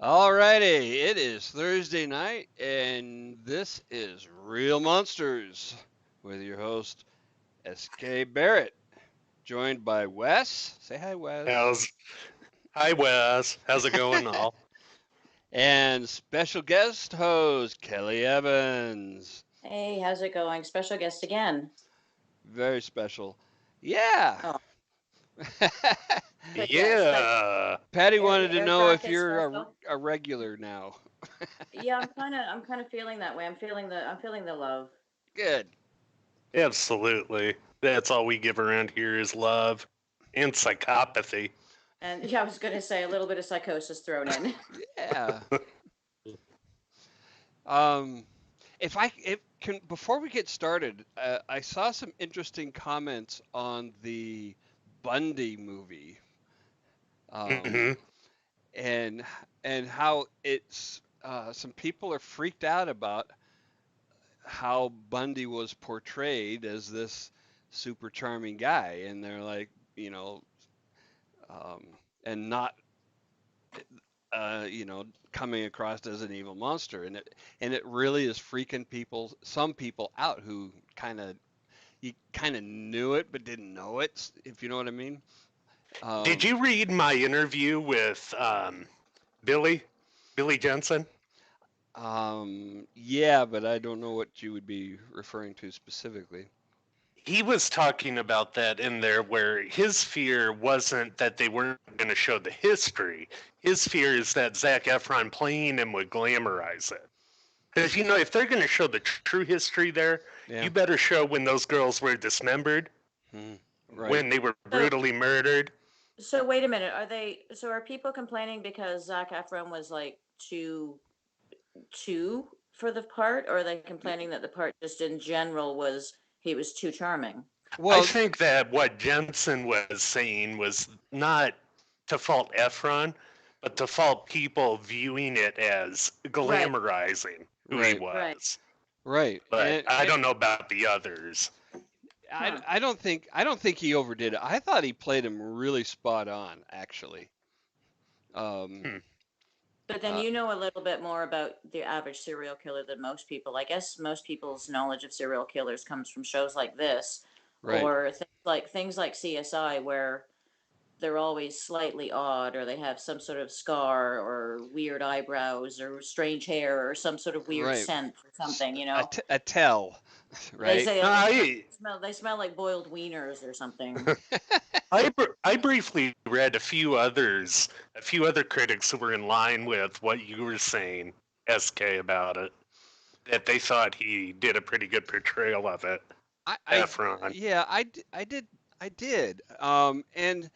Alrighty, it is Thursday night, and this is Real Monsters with your host S.K. Barrett, joined by Wes. Say hi, Wes. How's Hi Wes? How's it going all? And special guest host Kelly Evans. Hey, how's it going? Special guest again. Very special. Yeah. Oh, but yeah, Yeah. Patty wanted to air know if bracket you're special. a regular now. Yeah, I'm kind of feeling that way. I'm feeling the love. Good. Absolutely. That's all we give around here is love and psychopathy. And yeah, I was gonna say a little bit of psychosis thrown in. Yeah. Um, if can before we get started, I saw some interesting comments on the Bundy movie, um, hmm and how it's some people are freaked out about how Bundy was portrayed as this super charming guy, and they're like, you know, um, and not coming across as an evil monster, and it really is freaking some people out who you kind of knew it but didn't know it, if you know what I mean. Did Um, you read my interview with Billy? Billy Jensen? yeah, but I don't know what you would be referring to specifically. He was talking about that in there where his fear wasn't that they weren't going to show the history. His fear is that Zac Efron playing him would glamorize it. Because, if they're going to show the true history there, Yeah. you better show when those girls were dismembered, Hmm. Right. when they were So, brutally murdered. so wait a minute. Are people complaining because Zac Efron was like too for the part, or are they complaining that the part just in general he was too charming? I Well, think that what Jensen was saying was not to fault Efron, but to fault people viewing it as Right, glamorizing who he right, right. was. right, But I don't know about the others. Huh. I don't think he overdid it. I thought he played him really spot on, actually. Um, Hmm. But then uh, you know a little bit more about the average serial killer than most people. I guess most people's knowledge of serial killers comes from shows like this, right, or things like CSI, where they're always slightly odd, or they have some sort of scar, or weird eyebrows, or strange hair, or some sort of weird right. scent, or something. A tell, They right? say No, they smell like boiled wieners or something. I briefly read a few other critics who were in line with what you were saying, SK, about it, that they thought he did a pretty good portrayal of it, I Efron. yeah, I did. And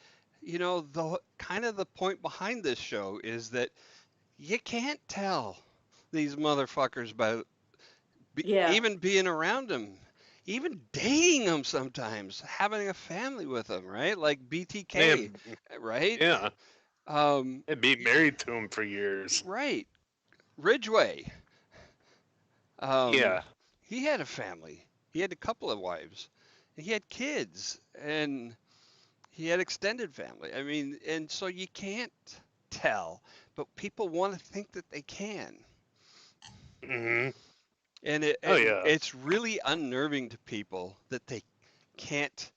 the kind of the point behind this show is that you can't tell these motherfuckers by Yeah, even being around them, even dating them sometimes, having a family with them, right? Like BTK, And right? yeah, Um, and be married to him for years. right. Ridgway, um, Yeah. he had a family. He had a couple of wives. He had kids, and he had extended family. I mean, and so you can't tell, but people want to think that they can. hmm And Oh yeah. it's really unnerving to people that they can't,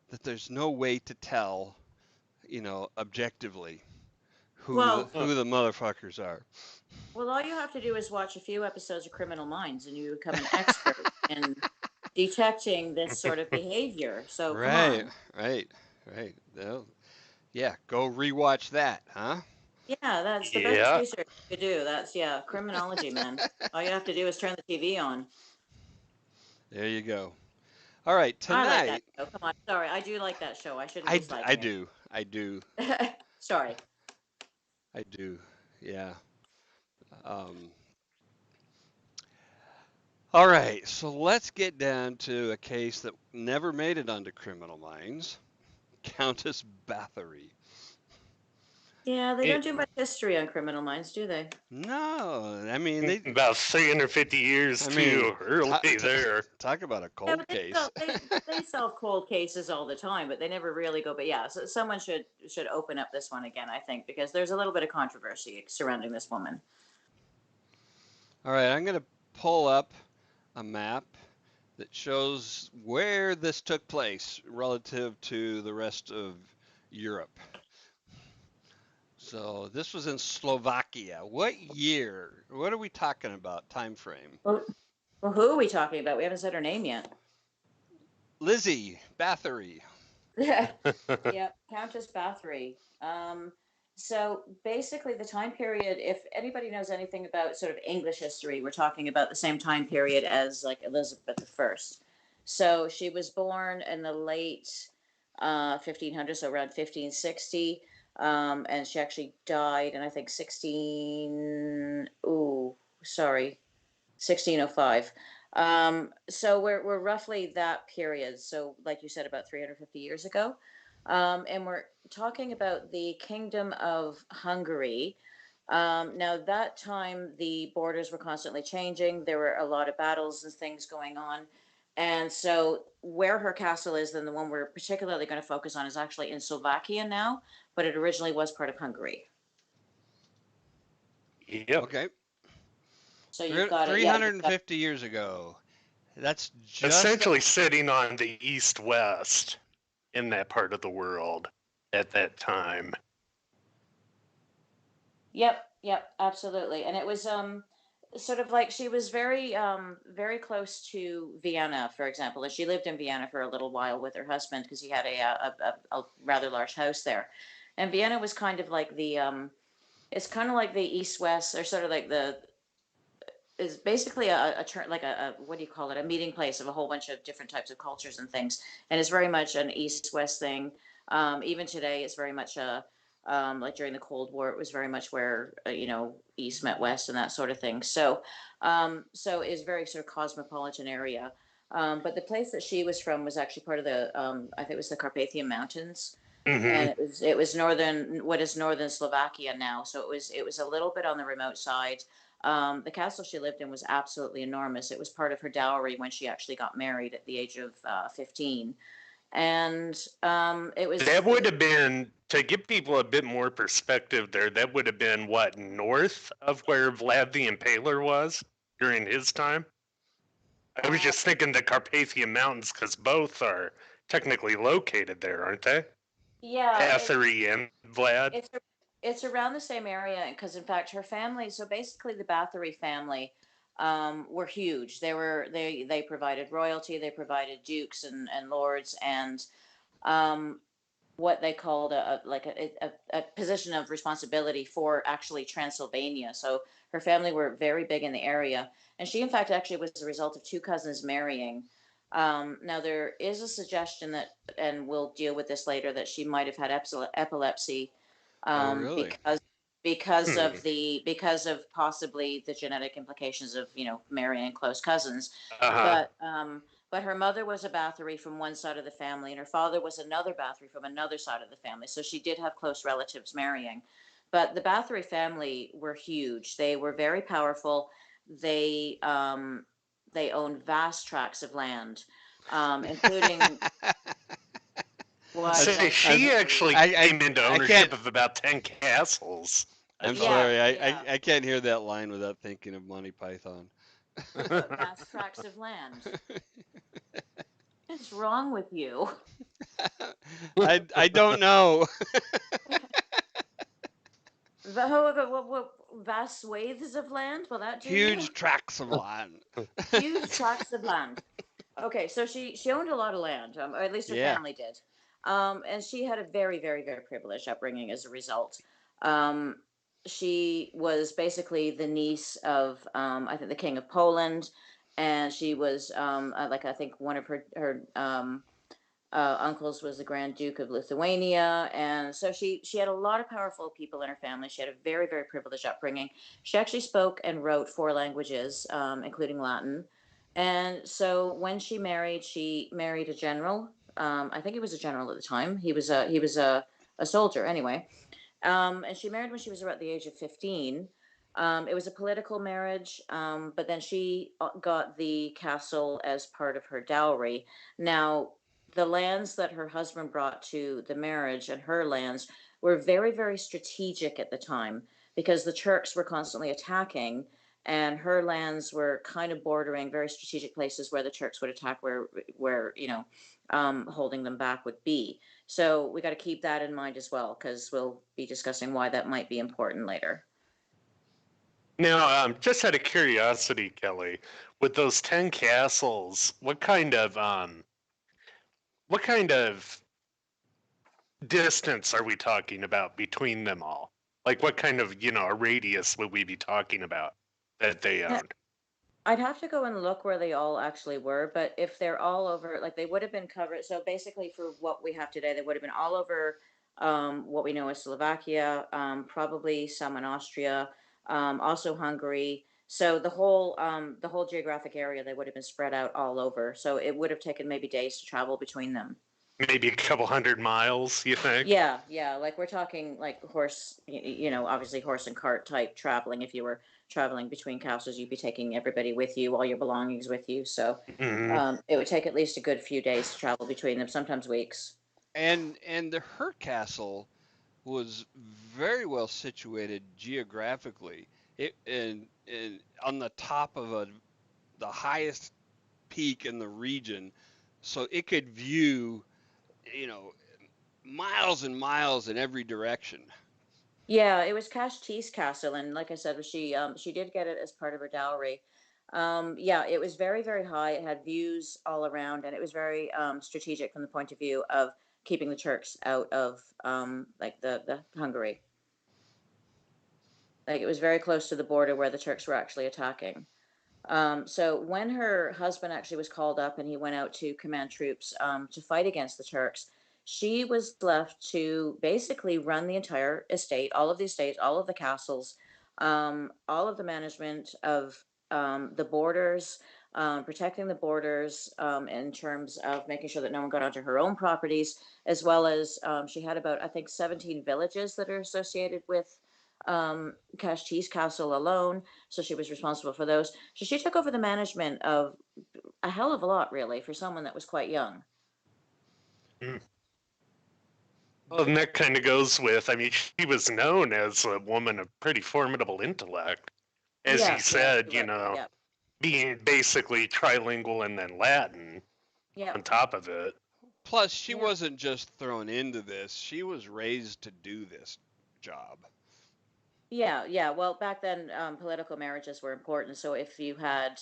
that there's no way to tell, objectively. Well, Huh. who the motherfuckers are. all you have to do is watch a few episodes of Criminal Minds, and you become an expert in detecting this sort of behavior. So come Right, on. right, right. Well, yeah, go rewatch that, huh? Yeah, that's the best Yeah. research you could do. That's yeah, criminology, man. All you have to do is turn the TV on. There you go. All right, I like that tonight show. Come on, sorry, I do like that show. I shouldn't be I liking do. I do. it. Sorry. I do. Yeah. Um, all right, so let's get down to a case that never made it onto Criminal Minds. Countess Bathory. Yeah, they don't It, do much history on Criminal Minds, do they? No, I mean they. about 350 years I mean, too early talk, there. talk about a Yeah, cold but they case. solve they solve cold cases all the time, but they never really go. But yeah, so someone should open up this one again, I think, because there's a little bit of controversy surrounding this woman. All right, I'm going to pull up a map that shows where this took place relative to the rest of Europe. So this was in Slovakia. What year? What are we talking about? Time frame? Well, who are we talking about? We haven't said her name yet. Lizzie Bathory. Yep, Countess Bathory. So basically, the time period, if anybody knows anything about sort of English history, we're talking about the same time period as like Elizabeth I. So she was born in the late 1500s, so around 1560. And she actually died in, I think, 1605. So we're roughly that period. So, like you said, about 350 years ago. And we're talking about the Kingdom of Hungary. Now, that time, the borders were constantly changing. There were a lot of battles and things going on. And so, where her castle is, then the one we're particularly going to focus on is actually in Slovakia now, but it originally was part of Hungary. Yep. Okay, So you've got it. Yeah, you've got 350 years ago. That's just Essentially sitting on the east-west in that part of the world at that time. Yep, absolutely. And it was sort of like she was very close to Vienna, for example. And she lived in Vienna for a little while with her husband because he had a rather large house there. And Vienna was kind of like the it's kind of like the East West, or sort of like the is basically a turn like a what do you call it, a meeting place of a whole bunch of different types of cultures and things, and it's very much an East West thing. Even today it's very much a like during the Cold War it was very much where East met West and that sort of thing. So it's very sort of cosmopolitan area. But the place that she was from was actually part of the I think it was the Carpathian Mountains, Hmm. and it was northern, what is northern Slovakia now. So it was a little bit on the remote side. The castle she lived in was absolutely enormous. It was part of her dowry when she actually got married at the age of 15, and it was That would have been, to give people a bit more perspective there, that would have been what, north of where Vlad the Impaler was during his time? I was uh, just thinking the Carpathian Mountains because both are technically located there, aren't they? yeah, Bathory and Vlad? it's it's around the same area because in fact her family. So basically, the Bathory family were huge. They provided royalty. They provided dukes and lords and um, what they called a position of responsibility for actually Transylvania. So her family were very big in the area, and she, in fact, actually was the result of two cousins marrying. Now there is a suggestion that, and we'll deal with this later, that she might have had epilepsy oh really? because Hmm. because of possibly the genetic implications of marrying close cousins, Uh-huh. but her mother was a Bathory from one side of the family, and her father was another Bathory from another side of the family. So she did have close relatives marrying. But the Bathory family were huge. They were very powerful. They um, they owned vast tracts of land, including what? I'm, Say, I'm, she actually I, came into I can't. ownership of about 10 castles, I I'm thought. Yeah, sorry. yeah. I can't hear that line without thinking of Monty Python. What vast tracts of land? What's wrong with you? I don't know. However, what vast swathes of land will that do you? Huge tracts of land. Huge tracts of land. Okay, so she owned a lot of land, or at least her Yeah. family did, and she had a very, very, very privileged upbringing as a result. Um, she was basically the niece of, I think, the King of Poland, and she was like, I think one of her uncles was the Grand Duke of Lithuania, and so she had a lot of powerful people in her family. She had a very, very privileged upbringing. She actually spoke and wrote four languages, including Latin. And so when she married a general. I think he was a general at the time. He was a soldier anyway. And she married when she was about the age of 15. It was a political marriage, but then she got the castle as part of her dowry. Now, the lands that her husband brought to the marriage and her lands were very, very strategic at the time because the Turks were constantly attacking, and her lands were kind of bordering very strategic places where the Turks would attack, where holding them back would be. So we got to keep that in mind as well, because we'll be discussing why that might be important later. Now, just out of curiosity, Kelly, with those 10 castles, what kind of distance are we talking about between them all? Like, what kind of, a radius would we be talking about that they Yeah, owned? I'd have to go and look where they all actually were, but if they're all over, like they would have been covered. So basically, for what we have today, they would have been all over what we know as Slovakia, probably some in Austria, also Hungary. So the whole geographic area, they would have been spread out all over. So it would have taken maybe days to travel between them. Maybe a couple 100 miles, you think? Yeah, yeah, like we're talking like obviously horse and cart type traveling. If you were traveling between castles, you'd be taking everybody with you, all your belongings with you. So Hmm. it would take at least a good few days to travel between them, sometimes weeks. And her castle was very well situated geographically. It and on the top of the highest peak in the region, so it could view, you know, miles and miles in every direction. Yeah, it was Cashti's castle, and like I said, she did get it as part of her dowry. Yeah, it was very, very high. It had views all around, and it was very strategic from the point of view of keeping the Turks out of like the Hungary. Like it was very close to the border where the Turks were actually attacking. So when her husband actually was called up and he went out to command troops to fight against the Turks, she was left to basically run the entire estate, all of the estates, all of the castles, all of the management of the borders, protecting the borders in terms of making sure that no one got onto her own properties, as well as she had about, I think, 17 villages that are associated with Cashti's castle alone. So she was responsible for those. So she took over the management of a hell of a lot, really, for someone that was quite young. Well, and that kind of goes with, I mean, she was known as a woman of pretty formidable intellect. As you Yeah, yeah, she said, was. Yeah, being basically trilingual and then Latin yeah, on top of it. Plus, she yeah, wasn't just thrown into this; she was raised to do this job. yeah, yeah. Well, back then, political marriages were important. So if you had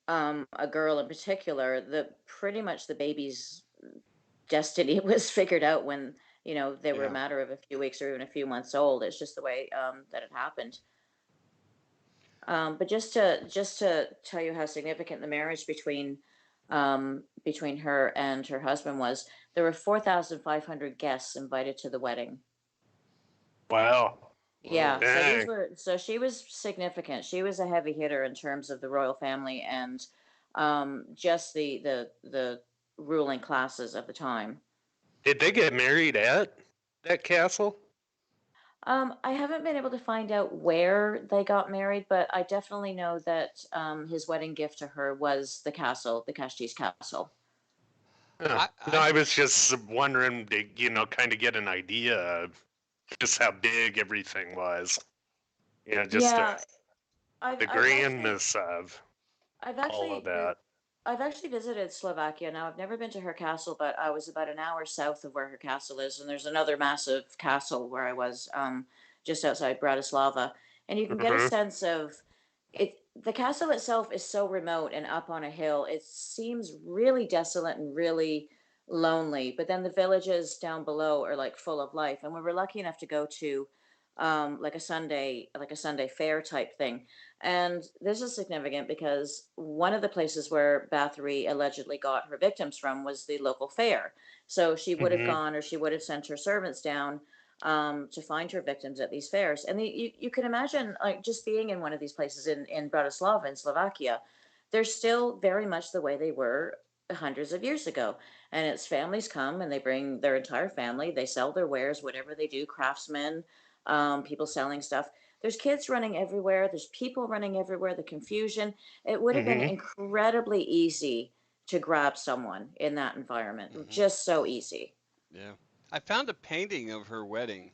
a girl in particular, the pretty much the baby's destiny was figured out when they were a Yeah. matter of a few weeks or even a few months old. It's just the way that it happened. But just to tell you how significant the marriage between her and her husband was, there were 4,500 guests invited to the wedding. Wow. Yeah, Whoa. Dang. so she was significant. She was a heavy hitter in terms of the royal family and just the ruling classes of the time. Did they get married at that castle? I haven't been able to find out where they got married, but I definitely know that his wedding gift to her was the castle, the Cashti's castle. Huh. No, I I was just wondering to, kind of get an idea of just how big everything was. Just Yeah, I've the I've actually grandness of I've all of actually vi- that. I've actually visited Slovakia. Now, I've never been to her castle, but I was about an hour south of where her castle is, and there's another massive castle where I was just outside Bratislava, and you can get a Hmm. sense of it. The castle itself is so remote and up on a hill. It seems really desolate and really lonely. But then the villages down below are like full of life. And we were lucky enough to go to like a Sunday fair type thing. And this is significant because one of the places where Bathory allegedly got her victims from was the local fair. So she would have Hmm. gone, or she would have sent her servants down to find her victims at these fairs. And you can imagine, like, just being in one of these places in Bratislava in Slovakia, they're still very much the way they were hundreds of years ago. And it's families come and they bring their entire family, they sell their wares, whatever they do, craftsmen, people selling stuff. There's kids running everywhere, there's people running everywhere, the confusion. It would have been Hmm. incredibly easy to grab someone in that environment, Hmm. just so easy. Yeah. I found a painting of her wedding.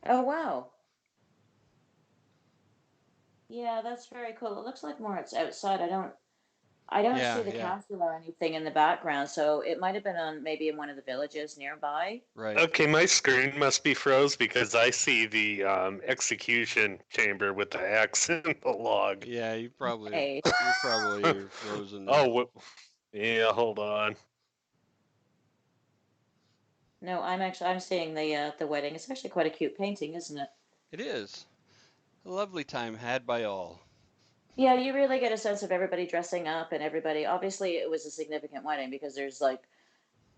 Oh, wow. Yeah, that's very cool. It looks like more it's outside. I don't see Yeah, the yeah, castle or anything in the background, so it might have been on maybe in one of the villages nearby. right. Okay, my screen must be froze because I see the execution chamber with the axe in the log. Yeah, Hey, you probably are frozen there. Oh, yeah, hold on. no, I'm seeing the wedding. It's actually quite a cute painting, isn't it? It is a lovely time had by all. Yeah, you really get a sense of everybody dressing up and everybody. Obviously, it was a significant wedding because there's like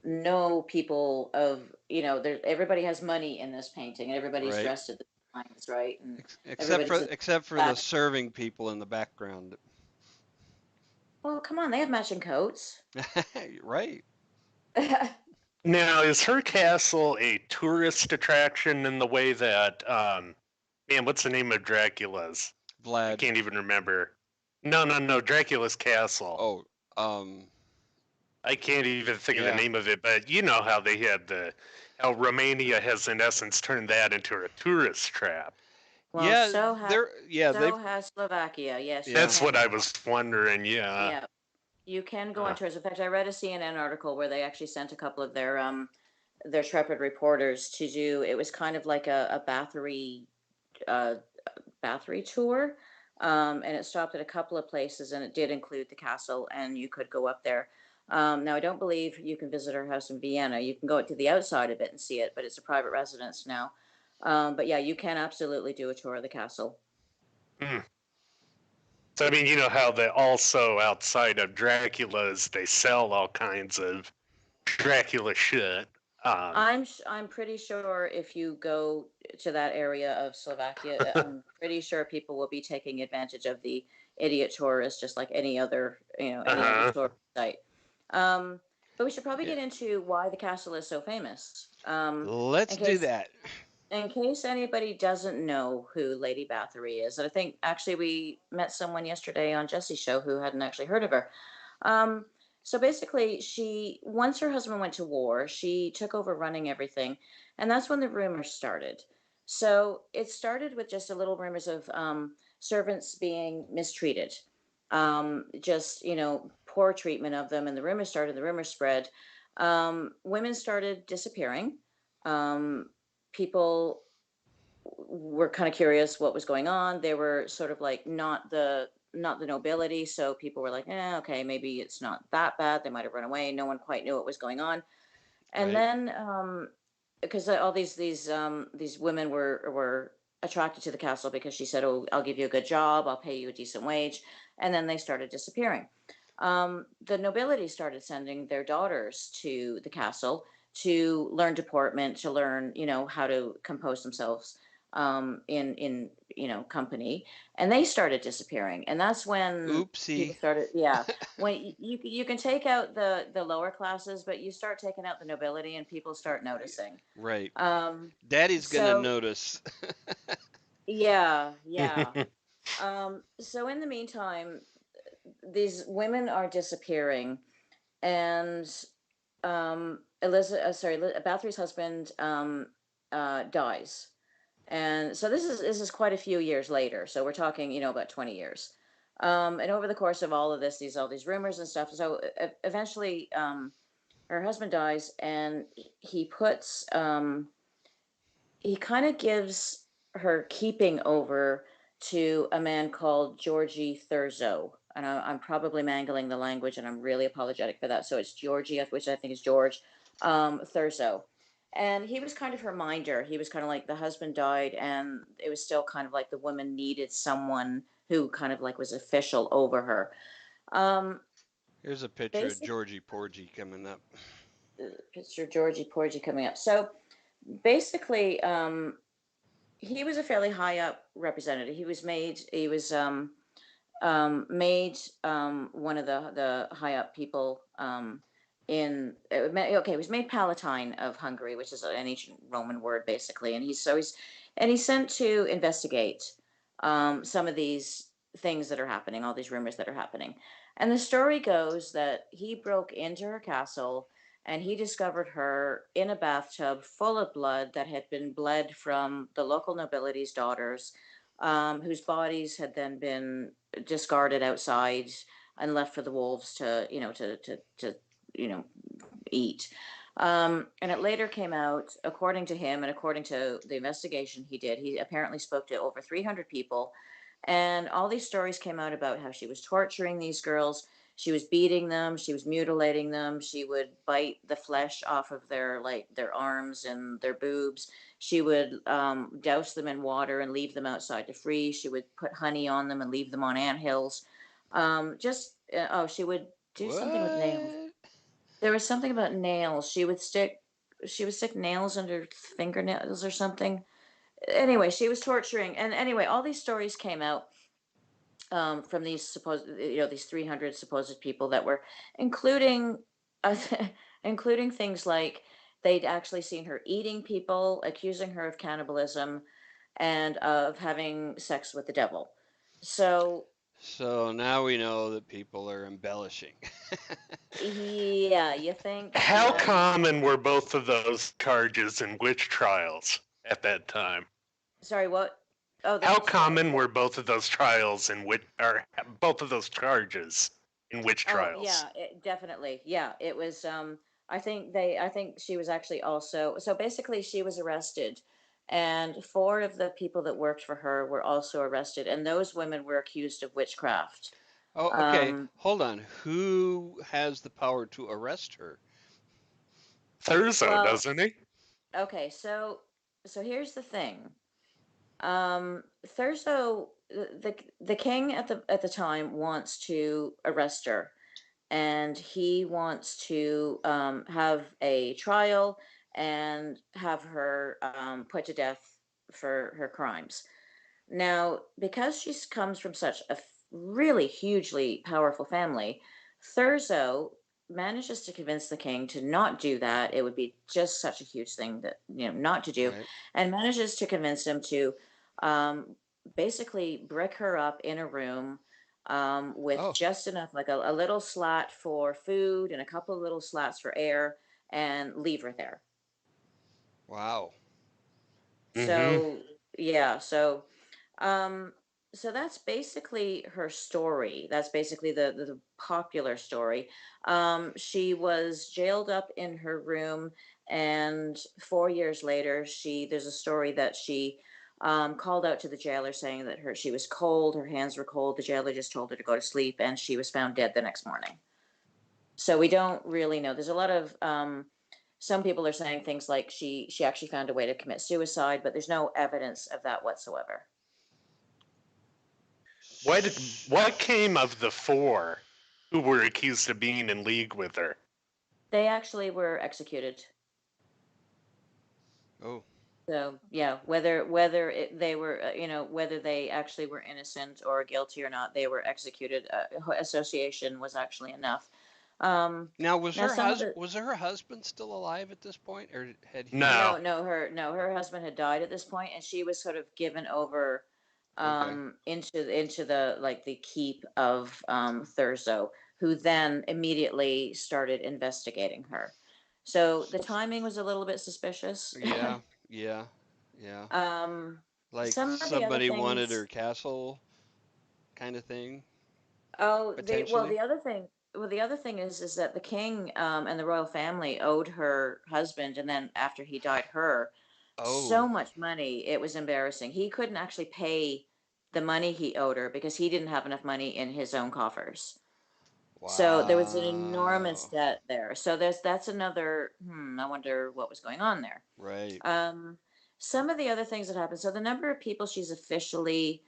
no people of there. Everybody has money in this painting, and everybody's Right. dressed at the times, right? And Except everybody's for in the that. serving people in the background. Well, come on, they have matching coats. Right. Now, is her castle a tourist attraction in the way that, man, what's the name of Dracula's? I Vlad. can't even remember. No, no, no, Dracula's castle. Oh, um, I can't even think of the yeah. name of it, but you know how they had how Romania has in essence turned that into a tourist trap. Well, Yeah, they've, so has Slovakia. Yes, you yeah. That's what can. I was wondering, yeah. Yeah, you can go on Uh, tours. In fact, I read a CNN article where they actually sent a couple of their Intrepid reporters to do. It was kind of like a uh, Bathory tour, and it stopped at a couple of places, and it did include the castle, and you could go up there. Now, I don't believe you can visit her house in Vienna. You can go to the outside of it and see it, but it's a private residence now. But yeah, you can absolutely do a tour of the castle. hmm. So, I mean, you know how they also, outside of Dracula's, they sell all kinds of Dracula shit. Um, I'm pretty sure if you go to that area of Slovakia, I'm pretty sure people will be taking advantage of the idiot tourist, just like any other uh-huh. tourist site. Um, but we should probably Yeah. get into why the castle is so famous. Let's In do case that. anybody doesn't know who Lady Bathory is, and I think actually we met someone yesterday on Jesse's show who hadn't actually heard of her. Um, so basically, she once her husband went to war, she took over running everything, and that's when the rumors started. So it started with just a little rumors of servants being mistreated, just poor treatment of them, and the rumors started. The rumors spread. Women started disappearing. People were kind of curious what was going on. They were sort of like not the nobility, so people were like, okay, maybe it's not that bad. They might have run away. No one quite knew what was going on. And Right. then because all these women were attracted to the castle because she said, "Oh, I'll give you a good job. I'll pay you a decent wage," and then they started disappearing. The nobility started sending their daughters to the castle to learn deportment, to learn, how to compose themselves in company, and they started disappearing. And that's when people Oopsie. started, yeah. When you can take out the lower classes, but you start taking out the nobility, and people start noticing. Right. Um, Daddy's gonna so notice. yeah, yeah. So in the meantime, these women are disappearing, and Bathory's husband dies, and so this is quite a few years later. So we're talking, about 20 years. And over the course of all of this, all these rumors and stuff. So eventually, her husband dies, and he puts he kind of gives. her keeping over to a man called Georgie Thurzo. And I'm probably mangling the language, and I'm really apologetic for that. So it's Georgie, which I think is George Thurzo. And he was kind of her minder. He was kind of like the husband died, and it was still kind of like the woman needed someone who kind of like was official over her. Um, Here's a picture of basic Georgie Porgy coming up. picture Georgie Porgy coming up. So basically, he was a fairly high up representative. He was made one of the high up people in okay, he was made Palatine of Hungary, which is an ancient Roman word basically, and he's sent to investigate some of these things that are happening, all these rumors that are happening. And the story goes that he broke into her castle and he discovered her in a bathtub full of blood that had been bled from the local nobility's daughters, whose bodies had then been discarded outside and left for the wolves to, you know, eat. And it later came out, according to him and according to the investigation he did, he apparently spoke to over 300 people. And all these stories came out about how she was torturing these girls. She was beating them. She was mutilating them. She would bite the flesh off of their arms and their boobs. She would douse them in water and leave them outside to freeze. She would put honey on them and leave them on anthills. She would do something with nails. What? There was something about nails. She would stick nails under fingernails or something. Anyway, she was torturing, and anyway, all these stories came out from these these 300 supposed people that were including, uh, including things like they'd actually seen her eating people, accusing her of cannibalism, and of having sex with the devil. So So now we know that people are embellishing. yeah, you think? How Yeah, you. common were both of those charges in witch trials at that time? Sorry, what? Oh, the How witch trials. common were both of those trials in witch, or both of those charges in witch Oh trials? yeah, definitely. Yeah, it was. I think she was actually also. So basically, she was arrested, and four of the people that worked for her were also arrested, and those women were accused of witchcraft. Oh, okay. Um, Hold on. Who has the power to arrest her? Thurzo, well, doesn't he? okay, so here's the thing. Thurso, the king at the time wants to arrest her, and he wants to have a trial and have her put to death for her crimes. Now, because she comes from such a really hugely powerful family, Thurzo manages to convince the king to not do that. It would be just such a huge thing that, not to do, Right. and manages to convince him to um, basically brick her up in a room with Oh, just enough, like a little slat for food and a couple of little slats for air, and leave her there. wow. Mm-hmm. So, yeah, um, so that's basically her story. That's basically the popular story. She was jailed up in her room, and 4 years later, there's a story that she called out to the jailer saying that she was cold, her hands were cold. The jailer just told her to go to sleep, and she was found dead the next morning. So we don't really know. There's a lot of some people are saying things like she actually found a way to commit suicide, but there's no evidence of that whatsoever. What came of the four who were accused of being in league with her? They actually were executed. Oh, So yeah, whether they were, whether they actually were innocent or guilty or not, they were executed. Association was actually enough. Um, now now some of the was her husband still alive at this point, or had he? No. no, her husband had died at this point, and she was sort of given over Okay. into the like the keep of Thurso, who then immediately started investigating her. So the timing was a little bit suspicious. Yeah. Yeah. Yeah. um, Like some of the other somebody wanted her things. castle, kind of thing, Oh, potentially. the other thing is that the king and the royal family owed her husband, and then after he died, her. Oh, so much money, it was embarrassing. He couldn't actually pay the money he owed her because he didn't have enough money in his own coffers. So there was an enormous wow. debt there. So that's another, I wonder what was going on there. Right. Um, some of the other things that happened. So the number of people she's officially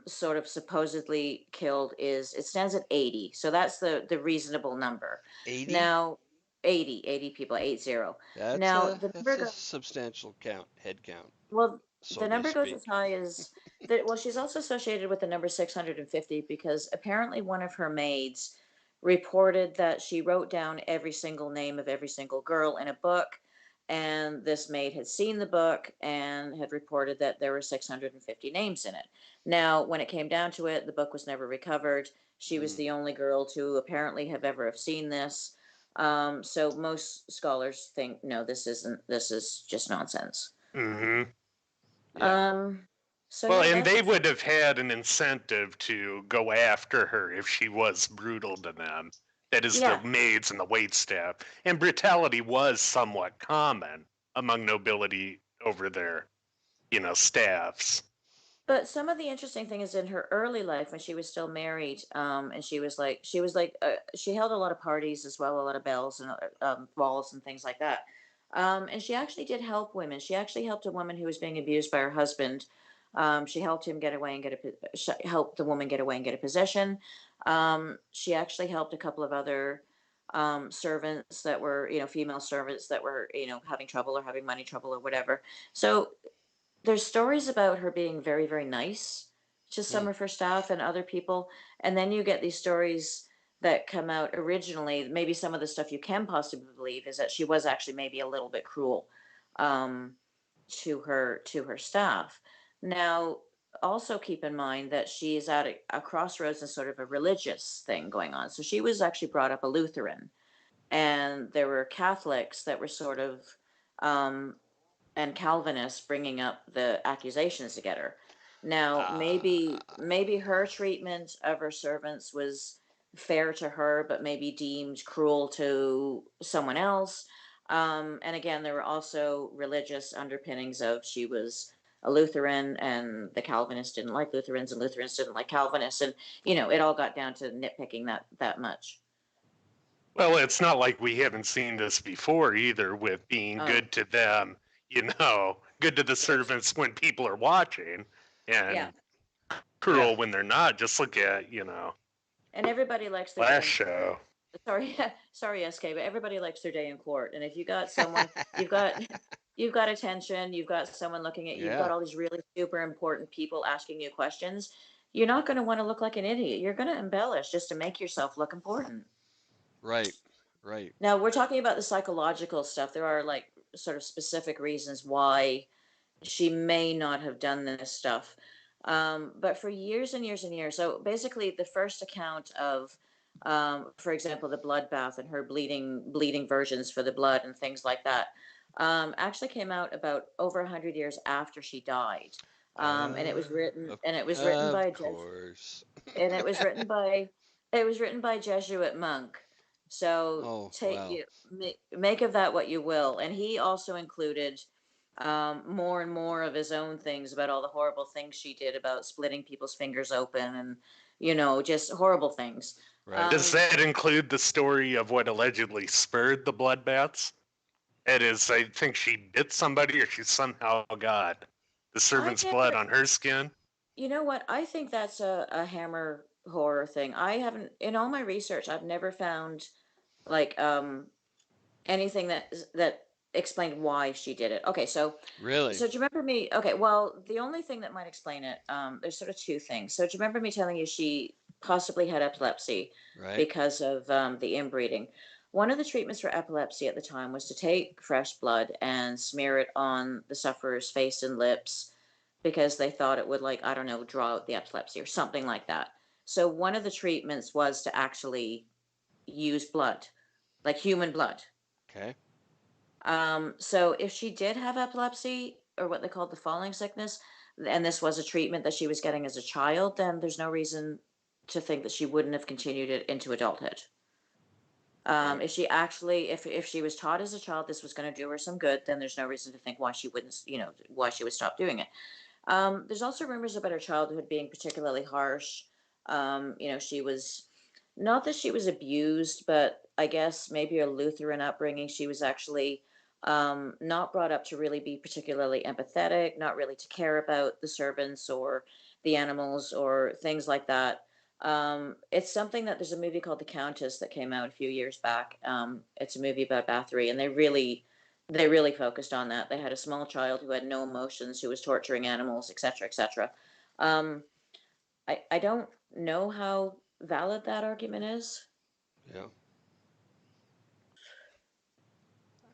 sort of supposedly killed is it stands at 80. So that's the reasonable number. 80? Now 80 people, 80. That's Now a the that's number a goes substantial head count, well, so the to number goes as speak. high as that. Well, she's also associated with the number 650 because apparently one of her maids reported that she wrote down every single name of every single girl in a book. And this maid had seen the book and had reported that there were 650 names in it. Now, when it came down to it, the book was never recovered. She was Mm. the only girl to apparently have ever have seen this. So most scholars think, no, this is just nonsense. Hmm. Yeah. Um, so Well, yeah, and they that's would have had an incentive to go after her if she was brutal to them. That is, the yeah. maids and the waitstaff. And brutality was somewhat common among nobility over their, staffs. But some of the interesting thing is in her early life when she was still married, and she held a lot of parties as well, a lot of bells and balls and things like that. And she actually did help women. She actually helped a woman who was being abused by her husband. She helped him get away and helped the woman get away and get a possession. She actually helped a couple of other servants that were, female servants that were, having trouble or having money trouble or whatever. So there's stories about her being very, very nice to Hmm. some of her staff and other people. And then you get these stories that come out originally. Maybe some of the stuff you can possibly believe is that she was actually maybe a little bit cruel um, to her staff. Now, also keep in mind that she is at a crossroads and sort of a religious thing going on. So she was actually brought up a Lutheran, and there were Catholics that were sort of um, and Calvinists bringing up the accusations against her. Now, Ah. maybe her treatment of her servants was fair to her, but maybe deemed cruel to someone else. And again, there were also religious underpinnings of she was a Lutheran, and the Calvinists didn't like Lutherans, and Lutherans didn't like Calvinists, and it all got down to nitpicking that much. Well, it's not like we haven't seen this before either, with being Oh, good to them, good to the yes, servants when people are watching, yeah, and Yeah. cruel when they're not. Just look at, and everybody likes their day last in court. show. Sorry, sorry, SK, but everybody likes their day in court. And if you got someone, you've got you've got attention, you've got someone looking at you, you've got Yeah. all these really super important people asking you questions. You're not going to want to look like an idiot. You're going to embellish just to make yourself look important. Right. Right. Now, we're talking about the psychological stuff. There are like sort of specific reasons why she may not have done this stuff. But for years and years and years, so basically, the first account of, for example, the bloodbath and her bleeding versions for the blood and things like that, actually came out about over 100 years after she died. And it was written Of and it was written by of a Jesuit, course. and it was written by a Jesuit monk. So Oh, wow. make of that what you will. And he also included more and more of his own things about all the horrible things she did about splitting people's fingers open and just horrible things. Right. Does Um, that include the story of what allegedly spurred the bloodbaths? It is, I think she bit somebody or she somehow got the I servant's blood never, on her skin. you know what? I think that's a Hammer horror thing. I haven't, in all my research, I've never found like anything that explained why she did it. Okay, so Really? so do you remember me? Okay, well, the only thing that might explain it, there's sort of two things. So do you remember me telling you she possibly had epilepsy Right. because of the inbreeding? One of the treatments for epilepsy at the time was to take fresh blood and smear it on the sufferer's face and lips because they thought it would, like, I don't know, draw out the epilepsy or something like that. So one of the treatments was to actually use blood, like human blood. Okay. So if she did have epilepsy or what they called the falling sickness, and this was a treatment that she was getting as a child, then there's no reason to think that she wouldn't have continued it into adulthood. Right. If she actually, if she was taught as a child this was going to do her some good, then there's no reason to think why she wouldn't, why she would stop doing it. There's also rumors about her childhood being particularly harsh. She was not that she was abused, but I guess maybe a Lutheran upbringing. She was actually not brought up to really be particularly empathetic, not really to care about the servants or the animals or things like that. It's something that there's a movie called The Countess that came out a few years back. It's a movie about Bathory, and they really focused on that. They had a small child who had no emotions, who was torturing animals, etc., etc. Um, I don't know how valid that argument is. Yeah.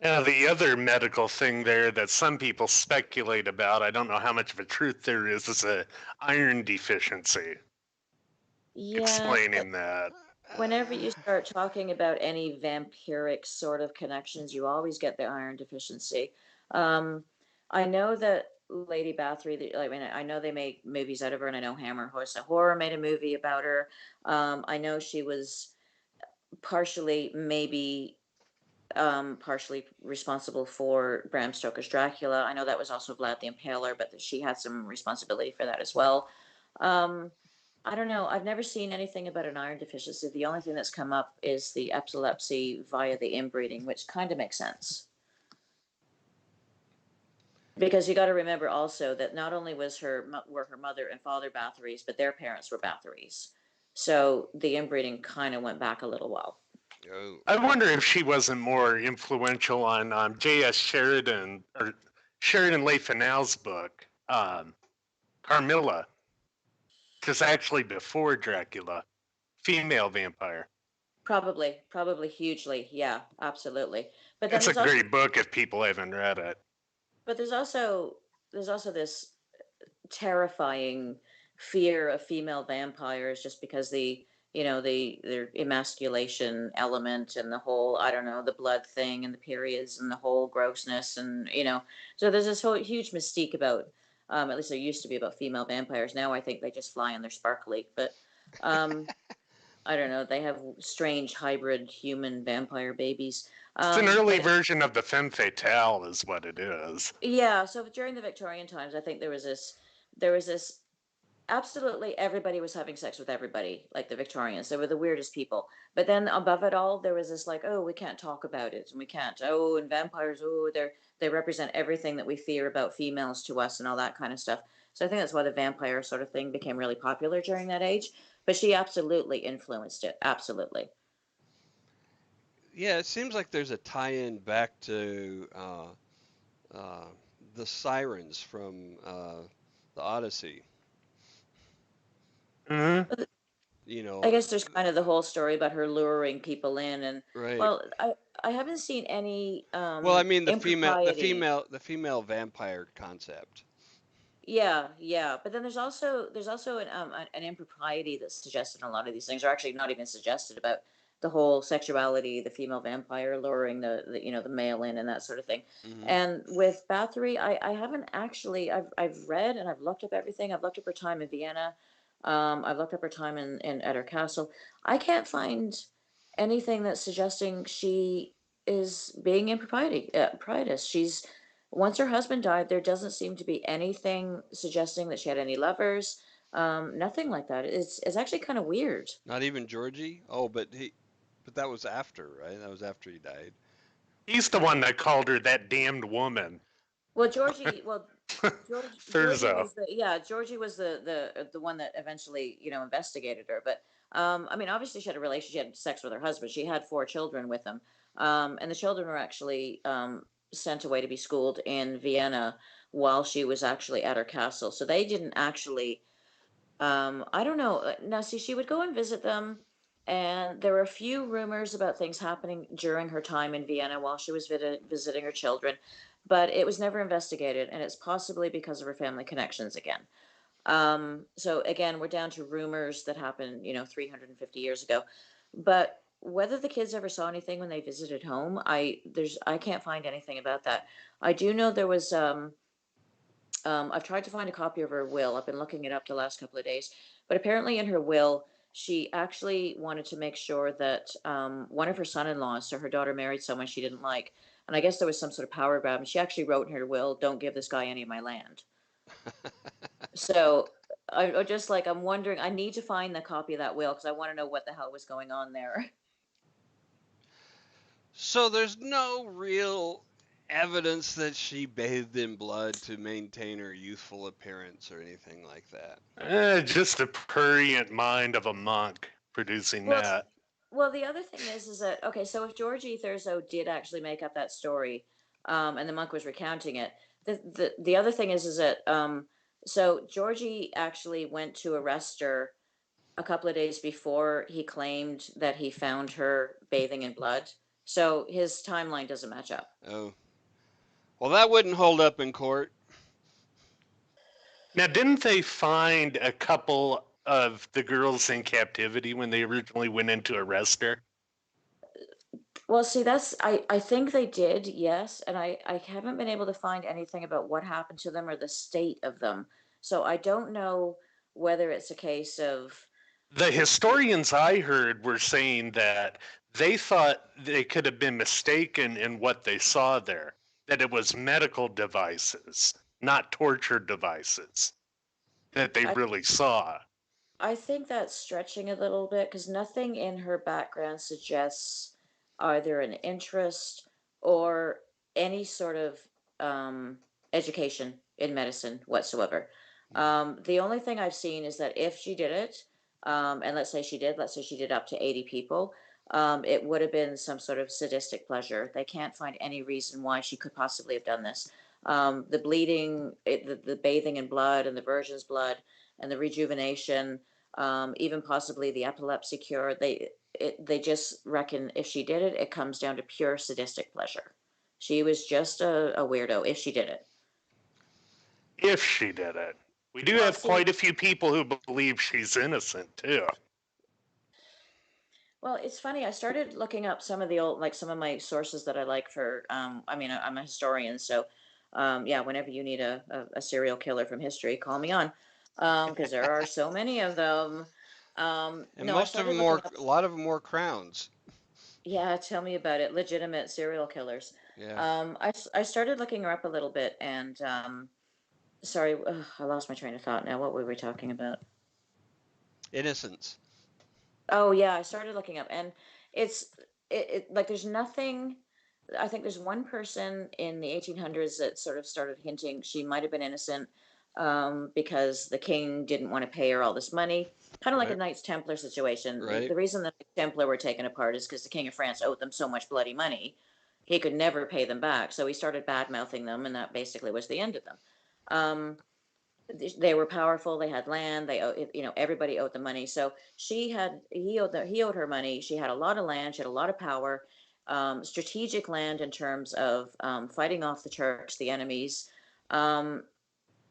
The other medical thing there that some people speculate about, I don't know how much of a truth there is a iron deficiency. Yeah, Explaining that. whenever you start talking about any vampiric sort of connections, you always get the iron deficiency. Um, I know that Lady Bathory, I mean, I know they make movies out of her, and I know Hammer Horse of Horror made a movie about her. I know she was partially, maybe partially responsible for Bram Stoker's Dracula. I know that was also Vlad the Impaler, but that she had some responsibility for that as well. Um, I don't know. I've never seen anything about an iron deficiency. The only thing that's come up is the epilepsy via the inbreeding, which kind of makes sense. Because you got to remember also that not only were her mother and father Bathories, but their parents were Bathories. So the inbreeding kind of went back a little while. Oh. I wonder if she wasn't more influential on J.S. Sheridan or Sheridan Le Fanal's book, Carmilla, because actually before Dracula, female vampire. Probably hugely. Yeah, absolutely. But then It's a there's also great book if people haven't read it. but there's also this terrifying fear of female vampires just because their emasculation element and the whole, I don't know, the blood thing and the periods and the whole grossness, and so there's this whole huge mystique about, at least there used to be, about female vampires. Now I think they just fly in their sparkly, but um I don't know, they have strange hybrid human vampire babies. It's an early But version of the femme fatale, is what it is. yeah, so during the Victorian times, I think there was this absolutely everybody was having sex with everybody, like the Victorians. They were the weirdest people. But then above it all, there was this like, oh, we can't talk about it, and we can't. Oh, and vampires, oh, they represent everything that we fear about females to us, and all that kind of stuff. So I think that's why the vampire sort of thing became really popular during that age. But she absolutely influenced it. Absolutely. Yeah, it seems like there's a tie-in back to uh, the sirens from the Odyssey. Hmm. You I know, guess there's kind of the whole story about her luring people in, and right? well, I haven't seen any Well, I mean impropriety. the female vampire concept. Yeah, yeah, but then there's also an impropriety that's suggested in a lot of these things, or actually not even suggested, about the whole sexuality, the female vampire luring the male in, and that sort of thing. Hmm. And with Bathory, I haven't actually, I've read and I've looked up everything. I've looked up her time in Vienna. I've looked up her time in at her castle. I can't find anything that's suggesting she is being improprietous. Once her husband died, there doesn't seem to be anything suggesting that she had any lovers. Nothing like that. It's actually kind of weird. Not even Georgie. Oh, but that was after, right? That was after he died. He's the one that called her that damned woman. Georgie Thurzo. was the one that eventually investigated her. But I mean, obviously she had a relationship. She had sex with her husband. She had 4 children with him, and the children were actually sent away to be schooled in Vienna while she was actually at her castle. So they didn't actually. I don't know. Now, see, she would go and visit them, and there were a few rumors about things happening during her time in Vienna while she was visiting her children, but it was never investigated, and it's possibly because of her family connections again. So again, we're down to rumors that happened, 350 years ago. But whether the kids ever saw anything when they visited home, I can't find anything about that. I do know there was I've tried to find a copy of her will. I've been looking it up the last couple of days, but apparently in her will, she actually wanted to make sure that one of her son-in-laws, so her daughter married someone she didn't like, and I guess there was some sort of power grab, and she actually wrote in her will, "Don't give this guy any of my land." So I just like I'm wondering. I need to find the copy of that will because I want to know what the hell was going on there. So there's no real evidence that she bathed in blood to maintain her youthful appearance or anything like that. Just a prurient mind of a monk producing Well, that. well, the other thing is that okay, so if Georgie Thurso did actually make up that story, and the monk was recounting it, the other thing is that so Georgie actually went to arrest her a couple of days before he claimed that he found her bathing in blood. So his timeline doesn't match up. Oh, well, that wouldn't hold up in court. Now, didn't they find a couple of the girls in captivity when they originally went in to arrest her? Well, see, I think they did, yes, and I haven't been able to find anything about what happened to them or the state of them. So I don't know whether it's a case of The historians I heard were saying that they thought they could have been mistaken in what they saw there, that it was medical devices, not torture devices, that they I really saw. I think that's stretching a little bit because nothing in her background suggests either an interest or any sort of um, education in medicine whatsoever. The only thing I've seen is that if she did it, and let's say she did up to 80 people, it would have been some sort of sadistic pleasure. They can't find any reason why she could possibly have done this. The bleeding, the bathing in blood and the virgin's blood and the rejuvenation, even possibly the epilepsy cure. They just reckon if she did it, it comes down to pure sadistic pleasure. She was just a weirdo if she did it. If she did it. We do Well, have see, quite a few people who believe she's innocent, too. well, it's funny. I started looking up some of the old, like some of my sources that I like for. I mean, I'm a historian, so yeah. Whenever you need a serial killer from history, call me on, because there are so many of them. And No, I most of started them looking more, up. a lot of them more crowns. Yeah, tell me about it. Legitimate serial killers. Yeah, I started looking her up a little bit, and sorry, I lost my train of thought now. What were we talking about? innocence. Oh yeah, I started looking up, and it's like there's nothing. I think there's one person in the 1800s that sort of started hinting she might have been innocent because the king didn't want to pay her all this money, kind of like a Right, Knights Templar situation. right. The reason the Templar were taken apart is because the King of France owed them so much bloody money, he could never pay them back. So he started bad mouthing them, and that basically was the end of them. Um, they were powerful. They had land. Everybody owed them money. So he owed her money. She had a lot of land. She had a lot of power, strategic land in terms of fighting off the Turks, the enemies. Um,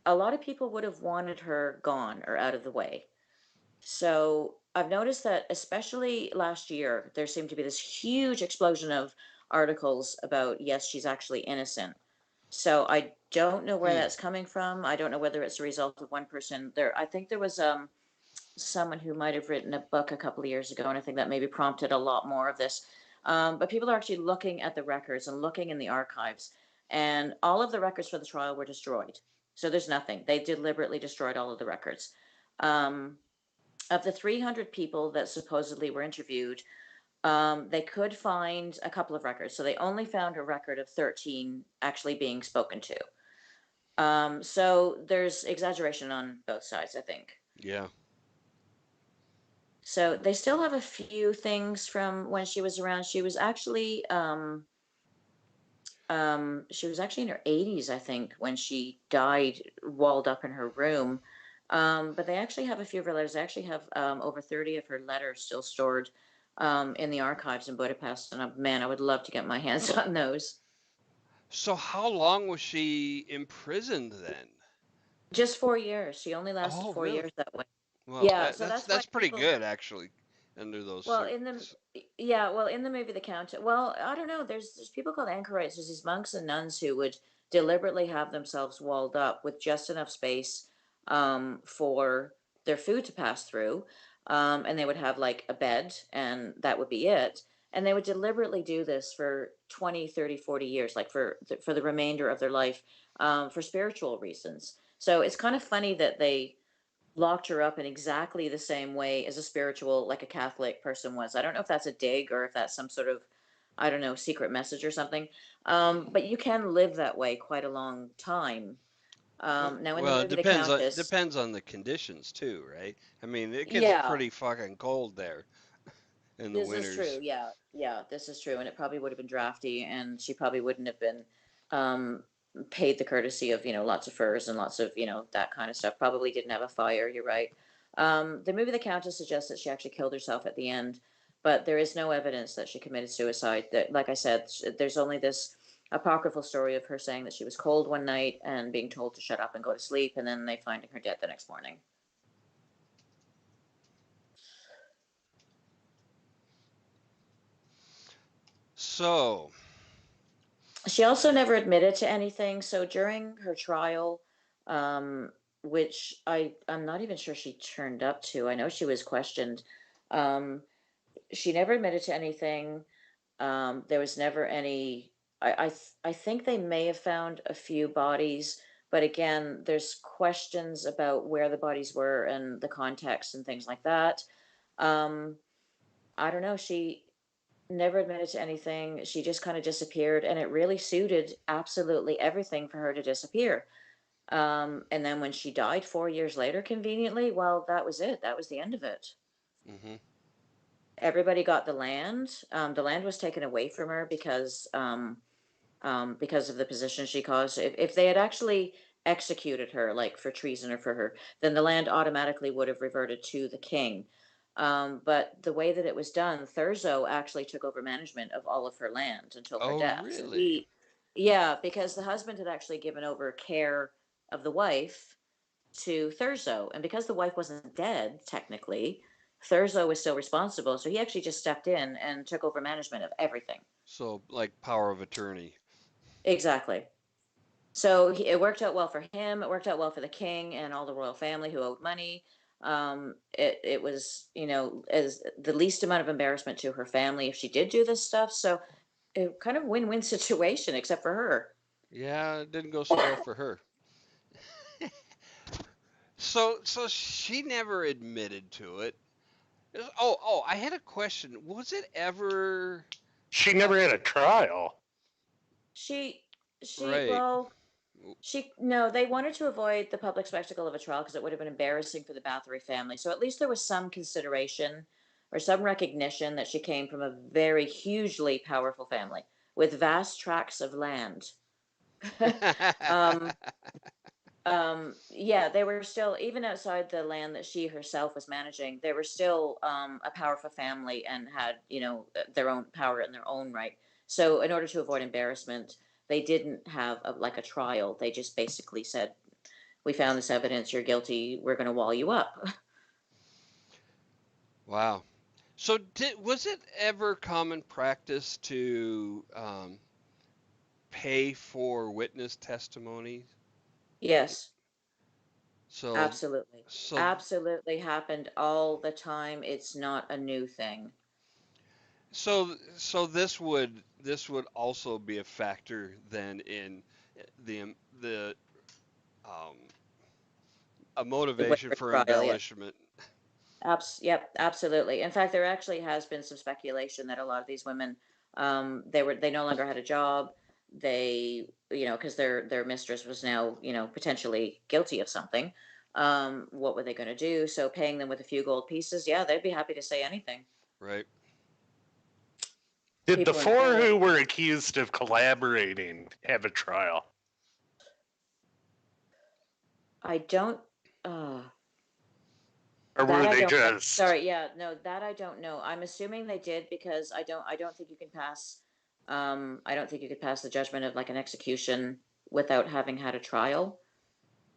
a lot of people would have wanted her gone or out of the way. So I've noticed that, especially last year, there seemed to be this huge explosion of articles about, yes, she's actually innocent. So I don't know where Hmm. that's coming from. I don't know whether it's a result of one person there. I think there was someone who might have written a book a couple of years ago, and I think that maybe prompted a lot more of this. But people are actually looking at the records and looking in the archives, and all of the records for the trial were destroyed. So there's nothing. They deliberately destroyed all of the records. Um, of the 300 people that supposedly were interviewed, they could find a couple of records. So they only found a record of 13 actually being spoken to. So there's exaggeration on both sides, I think. Yeah. So they still have a few things from when she was around. She was actually in her 80s, I think, when she died, walled up in her room. But they actually have a few of her letters. They actually have over 30 of her letters still stored in the archives in Budapest. And man, I would love to get my hands on those. So how long was she imprisoned then? Just 4 years. She only lasted Oh, four really? years that way. Well, Yeah, that, so that's that's why that's pretty people. good actually, under those Well, in the yeah, well, in the movie The Count, well, I don't know. There's people called anchorites. There's these monks and nuns who would deliberately have themselves walled up with just enough space for their food to pass through. and they would have like a bed, and that would be it. And they would deliberately do this for 20, 30, 40 years, like for the remainder of their life, for spiritual reasons. So it's kind of funny that they locked her up in exactly the same way as a spiritual, like a Catholic person was. I don't know if that's a dig or if that's some sort of, I don't know, secret message or something. But you can live that way quite a long time. Now, in the Well, it movie The depends on Countess, depends on the conditions too, right? I mean, it gets yeah, pretty fucking cold there in the this is true. winters. Yeah, yeah, this is true. And it probably would have been drafty, and she probably wouldn't have been um, paid the courtesy of, lots of furs and lots of, that kind of stuff. Probably didn't have a fire. You're right. The movie The Countess suggests that she actually killed herself at the end, but there is no evidence that she committed suicide. That, like I said, there's only this apocryphal story of her saying that she was cold one night and being told to shut up and go to sleep, and then they finding her dead the next morning. So, She also never admitted to anything. So during her trial, um, which I'm not even sure she turned up to. I know she was questioned. Um, she never admitted to anything. There was never any. I think they may have found a few bodies, but again, there's questions about where the bodies were and the context and things like that. Um, I don't know. She never admitted to anything. She just kind of disappeared, and it really suited absolutely everything for her to disappear. And then when she died 4 years later, conveniently, well, that was it. That was the end of it. hmm Everybody got the land. The land was taken away from her because of the position she caused. If they had actually executed her, like for treason or for her, then the land automatically would have reverted to the king. But the way that it was done, Thurzo actually took over management of all of her land until her oh death. So really? yeah, because the husband had actually given over care of the wife to Thurzo, and because the wife wasn't dead technically, Thurzo was still responsible. So he actually just stepped in and took over management of everything. So like power of attorney. Exactly. So it worked out well for him. It worked out well for the king and all the royal family who owed money. It was, as the least amount of embarrassment to her family if she did do this stuff. So it kind of win-win situation, except for her. Yeah, it didn't go so well for her. So she never admitted to it. Oh, I had a question. Was it ever She uh, never had a trial. She, she, right? well, no, they wanted to avoid the public spectacle of a trial because it would have been embarrassing for the Bathory family. So at least there was some consideration or some recognition that she came from a very hugely powerful family with vast tracts of land. um, yeah, they were still, even outside the land that she herself was managing, they were still a powerful family and had, their own power in their own right. So, in order to avoid embarrassment, they didn't have like a trial. They just basically said, "We found this evidence. You're guilty. We're going to wall you up." Wow. So was it ever common practice to pay for witness testimony? Yes, So absolutely, so absolutely happened all the time. It's not a new thing. so this would also be a factor then in the um, a The way motivation for for trial, yeah. embellishment. Yep, absolutely. In fact, there actually has been some speculation that a lot of these women, they no longer had a job. They, because their mistress was now, potentially guilty of something. What were they going to do? So paying them with a few gold pieces, yeah, they'd be happy to say anything. Right? Did the People four incredible. who were accused of collaborating have a trial? I don't. Uh, Or That were I they don't know. just. Sorry, yeah, no, that I don't know. I'm assuming they did because I don't think you can pass I don't think you could pass the judgment of like an execution without having had a trial.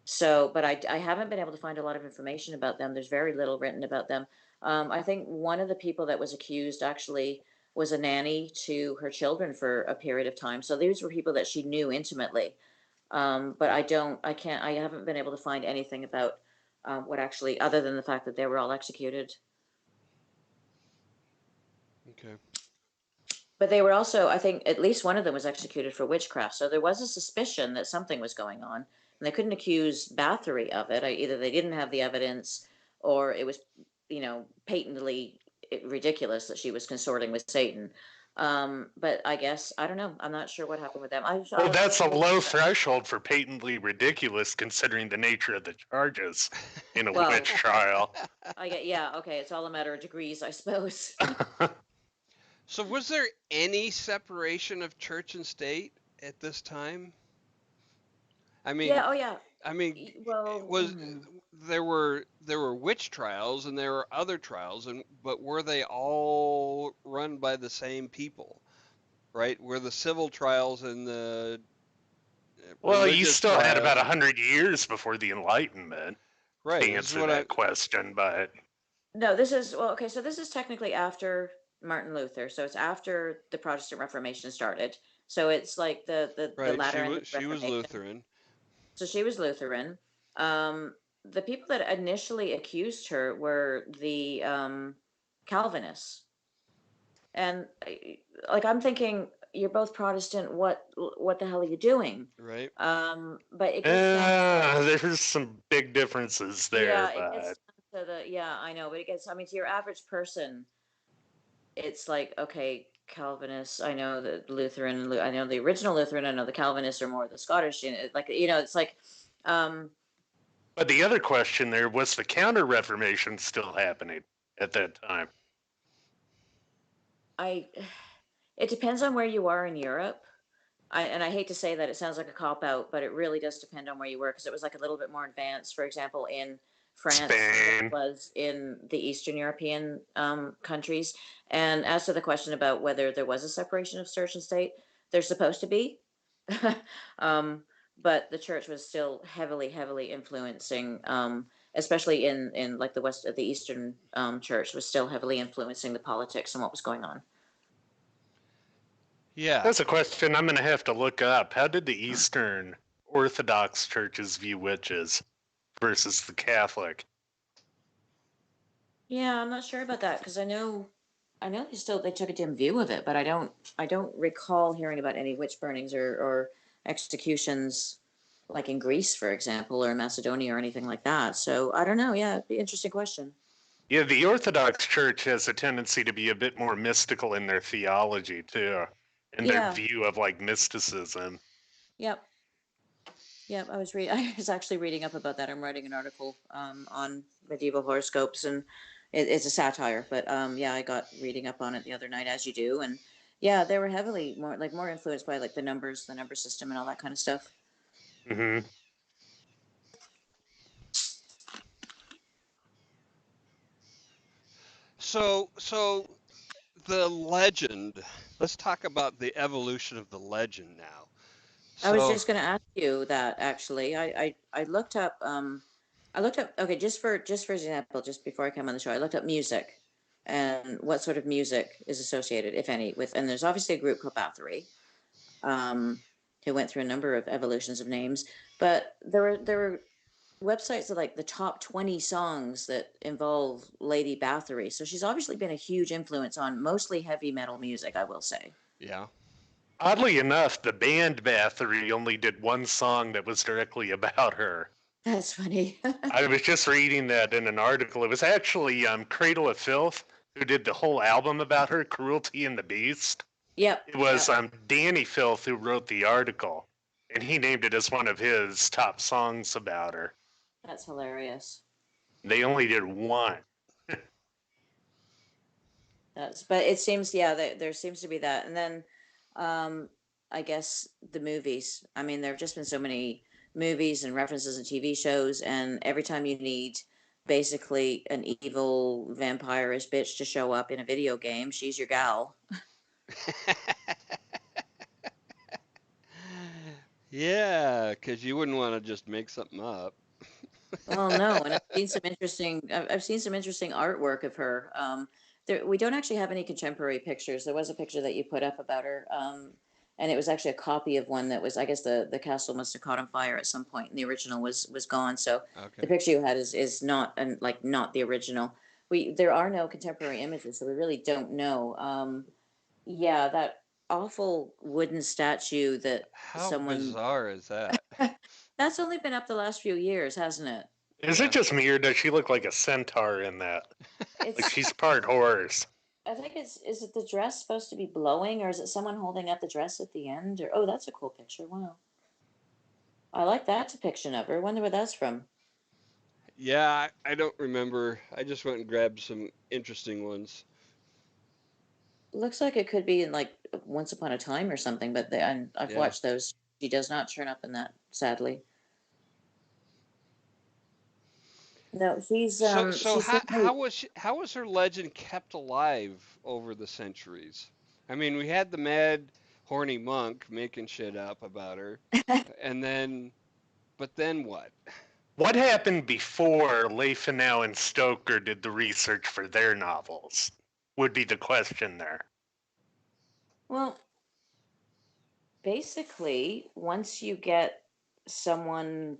So, but I haven't been able to find a lot of information about them. There's very little written about them. I think one of the people that was accused actually was a nanny to her children for a period of time. So these were people that she knew intimately. But I haven't been able to find anything about what actually, other than the fact that they were all executed. Okay. But they were also, I think, at least one of them was executed for witchcraft. So there was a suspicion that something was going on, and they couldn't accuse Bathory of it. Either they didn't have the evidence, or it was, patently ridiculous that she was consorting with Satan. But I guess I don't know. I'm not sure what happened with them. Well, that's a low threshold for patently ridiculous, considering the nature of the charges in a Well, witch trial. yeah, okay. It's all a matter of degrees, I suppose. So was there any separation of church and state at this time? I mean, Yeah. Oh, yeah. I mean, it Well, was there were witch trials and there were other trials, and but were they all run by the same people, right? Were the civil trials and the Well, you religious still had about trials, 100 years before the Enlightenment right? to This is answer what I that question, but no, this is, well, okay, so this is technically after Martin Luther. So it's after the Protestant Reformation started. So it's like the right. latter She end of was the she was Reformation. Lutheran. So she was Lutheran. The people that initially accused her were the Calvinists. And like I'm thinking, you're both Protestant. What the hell are you doing? Right. But it gets down to, there's some big differences there. yeah, it But gets down to yeah, I know, but it gets, I mean, to your average person, it's like, okay, Calvinists, I know the Lutheran, I know the original Lutheran, I know the Calvinists are more the Scottish, like, it's like, um, but the other question there was the Counter Reformation still happening at that time. I, it depends on where you are in Europe. And I hate to say that, it sounds like a cop out, but it really does depend on where you were, because it was like a little bit more advanced, for example, in France than it Spain. was in the Eastern European countries. And as to the question about whether there was a separation of church and state, there's supposed to be. um, but the church was still heavily, heavily influencing, especially in like the Eastern church was still heavily influencing the politics and what was going on. Yeah. That's a question I'm going to have to look up. How did the Eastern Orthodox churches view witches versus the Catholic? Yeah, I'm not sure about that, because I know they took a dim view of it, but I don't recall hearing about any witch burnings or executions like in Greece, for example, or Macedonia or anything like that. So I don't know. Yeah, it'd be an interesting question. Yeah, the Orthodox Church has a tendency to be a bit more mystical in their theology too, and their Yeah. view of like mysticism. Yep. Yep. I was actually reading up about that. I'm writing an article on medieval horoscopes, and it's a satire, but yeah, I got reading up on it the other night, as you do, and yeah, they were heavily more influenced by like the number system, and all that kind of stuff. Hmm. So the legend. Let's talk about the evolution of the legend now. I was So, just going to ask you that, actually. I looked up okay, just for example, just before I come on the show, I looked up music and what sort of music is associated, if any, with, and there's obviously a group called Bathory, um, who went through a number of evolutions of names, but there were websites of like the top 20 songs that involve Lady Bathory. So she's obviously been a huge influence on mostly heavy metal music, I will say. yeah. Oddly enough, the band Bathory only did one song that was directly about her. That's funny. I was just reading that in an article. It was actually Cradle of Filth who did the whole album about her, Cruelty and the Beast. Yep. It was Yep. Danny Filth who wrote the article, and he named it as one of his top songs about her. That's hilarious. They only did one. But it seems, yeah, there seems to be that. And then, um, I guess the movies. I mean, there have just been so many movies and references and TV shows, and every time you need basically an evil vampire-ish bitch to show up in a video game, she's your gal. Yeah, because you wouldn't want to just make something up. Well, no, and I've seen some interesting artwork of her. We don't actually have any contemporary pictures. There was a picture that you put up about her, and it was actually a copy of one that was, I guess the castle must have caught on fire at some point, and the original was gone. So the Okay. picture you had is not, and like not the original. there are no contemporary images, so we really don't know. Yeah, that awful wooden statue that How someone bizarre is that? that's only been up the last few years, hasn't it? Is it Yeah. just me or does she look like a centaur in that? Like It's she's part horse. I think it's is it the dress supposed to be blowing or is it someone holding up the dress at the end or oh that's a cool picture. Wow. I like that depiction of her. Wonder where that's from. Yeah, I don't remember. I just went and grabbed some interesting ones. Looks like it could be in like Once Upon a Time or something, but I've Yeah. watched those. She does not turn up in that, sadly. No, So she's how certainly was how was her legend kept alive over the centuries? I mean, we had the mad, horny monk making shit up about her, and then, but then what? What happened before Leifenau and Stoker did the research for their novels? Would be the question there. well, basically, once you get someone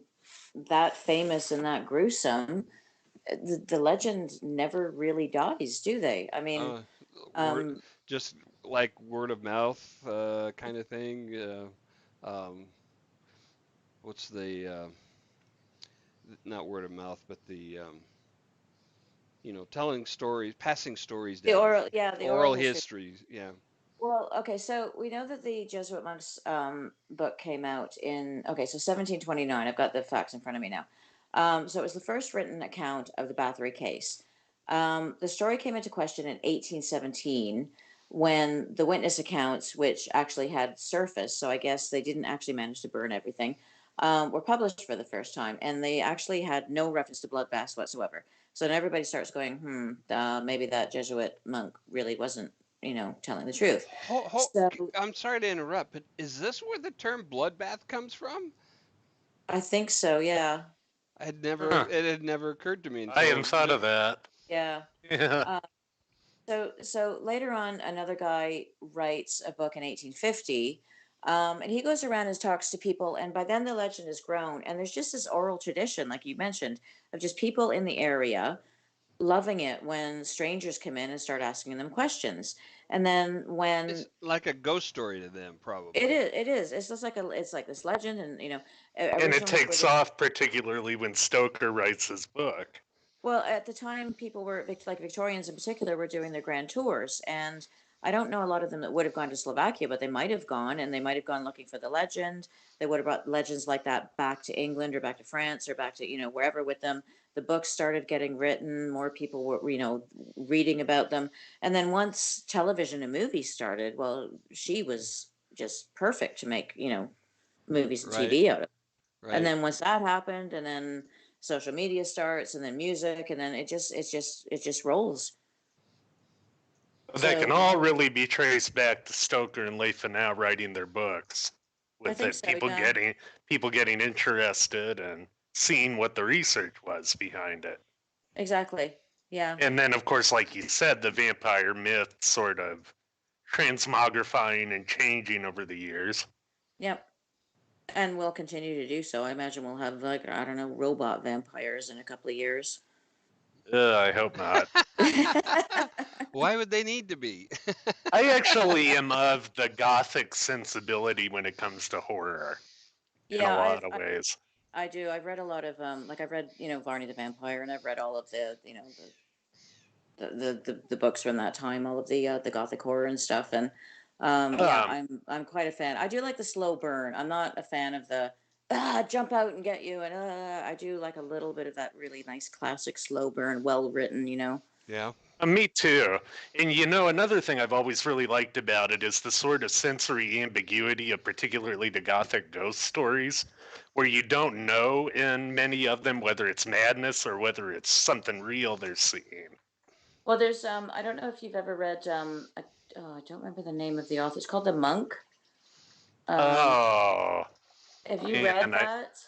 that famous and that gruesome, the legend never really dies, do they? I mean, Uh, word, um, just like word of mouth kind of thing. Um, what's the not word of mouth, but the telling stories, passing stories down, the oral oral history. histories. Yeah. Well, okay, so we know that the Jesuit monks book came out in, okay, so 1729. I've got the facts in front of me now. So it was the first written account of the Bathory case. The story came into question in 1817 when the witness accounts, which actually had surfaced, so I guess they didn't actually manage to burn everything, were published for the first time, and they actually had no reference to bloodbaths whatsoever. So then everybody starts going, maybe that Jesuit monk really wasn't telling the truth. So I'm sorry to interrupt, but is this where the term bloodbath comes from? I think so, yeah. Huh. It had never occurred to me I hadn't until thought of that. Yeah. Yeah. Uh, so later on, another guy writes a book in 1850, and he goes around and talks to people, and by then the legend has grown, and there's just this oral tradition, like you mentioned, of just people in the area loving it when strangers come in and start asking them questions. And then it's when like a ghost story to them, it probably. is, it is, it's just like it's like this legend, and And it originally it would takes off particularly when Stoker writes his book. Well, at the time, people were like Victorians in particular were doing their grand tours, and I don't know a lot of them that would have gone to Slovakia, but they might have gone, and they might have gone looking for the legend. They would have brought legends like that back to England or back to France or back to wherever with them. The books started getting written, more people were reading about them, and then once television and movies started, well, she was just perfect to make movies and Right, TV out of. And right. then once that happened, and then social media starts, and then music, and then it just rolls. That can So all really be traced back to Stoker and Leifenau writing their books, I with think it so. Yeah, people getting interested and seeing what the research was behind it. exactly. Yeah. And then, of course, like you said, the vampire myth sort of transmogrifying and changing over the years. Yep. And we'll continue to do so. I imagine we'll have like I don't know robot vampires in a couple of years. I hope not. Why would they need to be? I actually am of the gothic sensibility when it comes to horror in a Yeah, lot of ways. I do. I've read a lot of like I've read Varney the Vampire, and I've read all of the the books from that time, all of the gothic horror and stuff. And yeah, Um, I'm quite a fan. I do like the slow burn. I'm not a fan of the jump out and get you, and I do like a little bit of that really nice classic slow burn, well written. Yeah. Me too. And another thing I've always really liked about it is the sort of sensory ambiguity of particularly the Gothic ghost stories, where you don't know in many of them whether it's madness or whether it's something real they're seeing. Well, there's I don't know if you've ever read I don't remember the name of the author. It's called The Monk. Um, Oh, have you man, read that?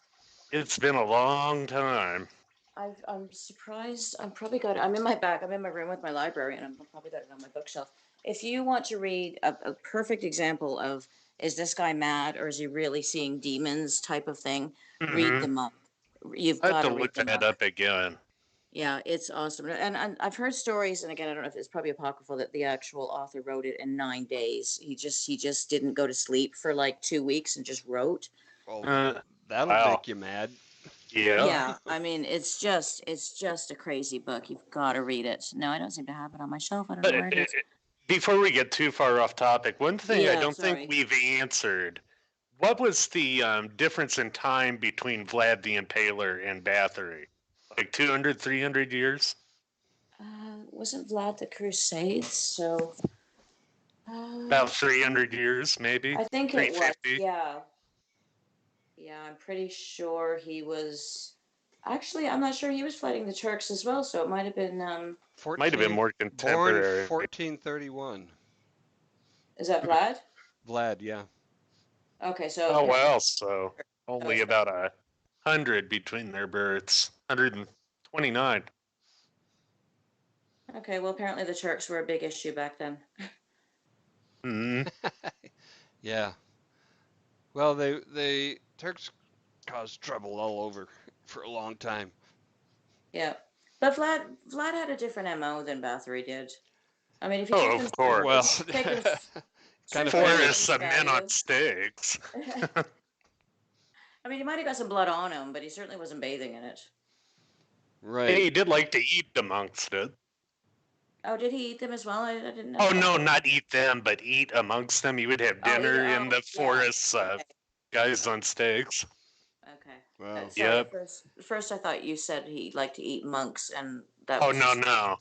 it's been a long time. I'm surprised. I'm probably got it. I'm in my back. I'm in my room with my library, and I'm probably got it on my bookshelf. If you want to read a perfect example of is this guy mad or is he really seeing demons type of thing, read Hmm. The Monk. You've I have got to to read look The that Monk. up again. Yeah, it's awesome. And I've heard stories, and again, I don't know if it's probably apocryphal that the actual author wrote it in 9 days. He just didn't go to sleep for like 2 weeks and just wrote. Well, Uh, that'll wow. make you mad. Yeah. Yeah, I mean, it's just a crazy book. You've got to read it. No, I don't seem to have it on my shelf. I don't know But where it is. before we get too far off topic, one thing I Yeah, don't think sorry. we've answered: what was the difference in time between Vlad the Impaler and Bathory? Like 200, 300 years? Wasn't Vlad the Crusades? So, uh, About 300 years, maybe? I think it was. 350? Yeah, yeah. I'm pretty sure he was. Actually, I'm not sure he was fighting the Turks as well. So it might have been. Might have been 14, more born contemporary. 1431. Is that Vlad? Vlad, yeah. Okay, so Oh, apparently, well, so so only it's about 100 between their births. 129. okay. Well, apparently the Turks were a big issue back then. Hmm. Yeah. Well, they Turks caused trouble all over for a long time. Yeah, but Vlad had a different MO than Bathory did. I mean, if you Oh, take of Well, course. kind of surface Forests famous. face of men on value. stakes. I mean, he might have got some blood on him, but he certainly wasn't bathing in it. Right. He did like to eat amongst it. Oh, did he eat them as well? I didn't know Oh, that. no, not eat them, but eat amongst them. He would have Oh, eat it. dinner in Oh, the yeah. forests of Okay. guys on stakes. Okay. Wow. Sorry. Yep. First, I thought you said he liked to eat monks, and that Oh, was no, just. no.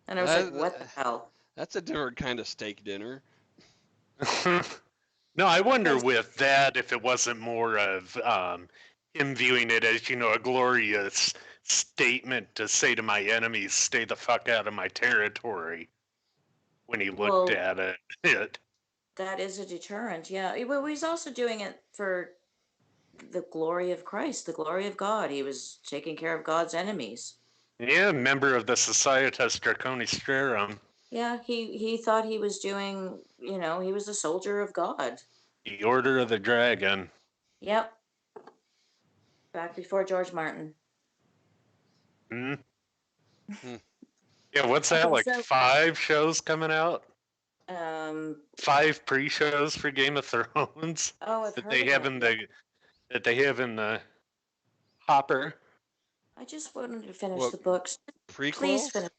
And I was like, what the That, hell? that's a different kind of steak dinner. No, I wonder Okay. with that if it wasn't more of him viewing it as, a glorious statement to say to my enemies, stay the fuck out of my territory when he looked Well, at it. that is a deterrent. Yeah. Well, he's also doing it for the glory of Christ, the glory of God. He was taking care of God's enemies. Yeah, member of the Societas Draconistrarum, Yeah, he thought he was doing, he was a soldier of God. the Order of the Dragon. Yep, back before George Martin. Hmm? Hmm. Yeah, what's that, Okay, like so 5 shows coming out? um 5 pre-shows for Game of Thrones oh, I've that heard they of have it. in Yeah. the hopper. I just wanted to finish What, the books. Please prequels? finish.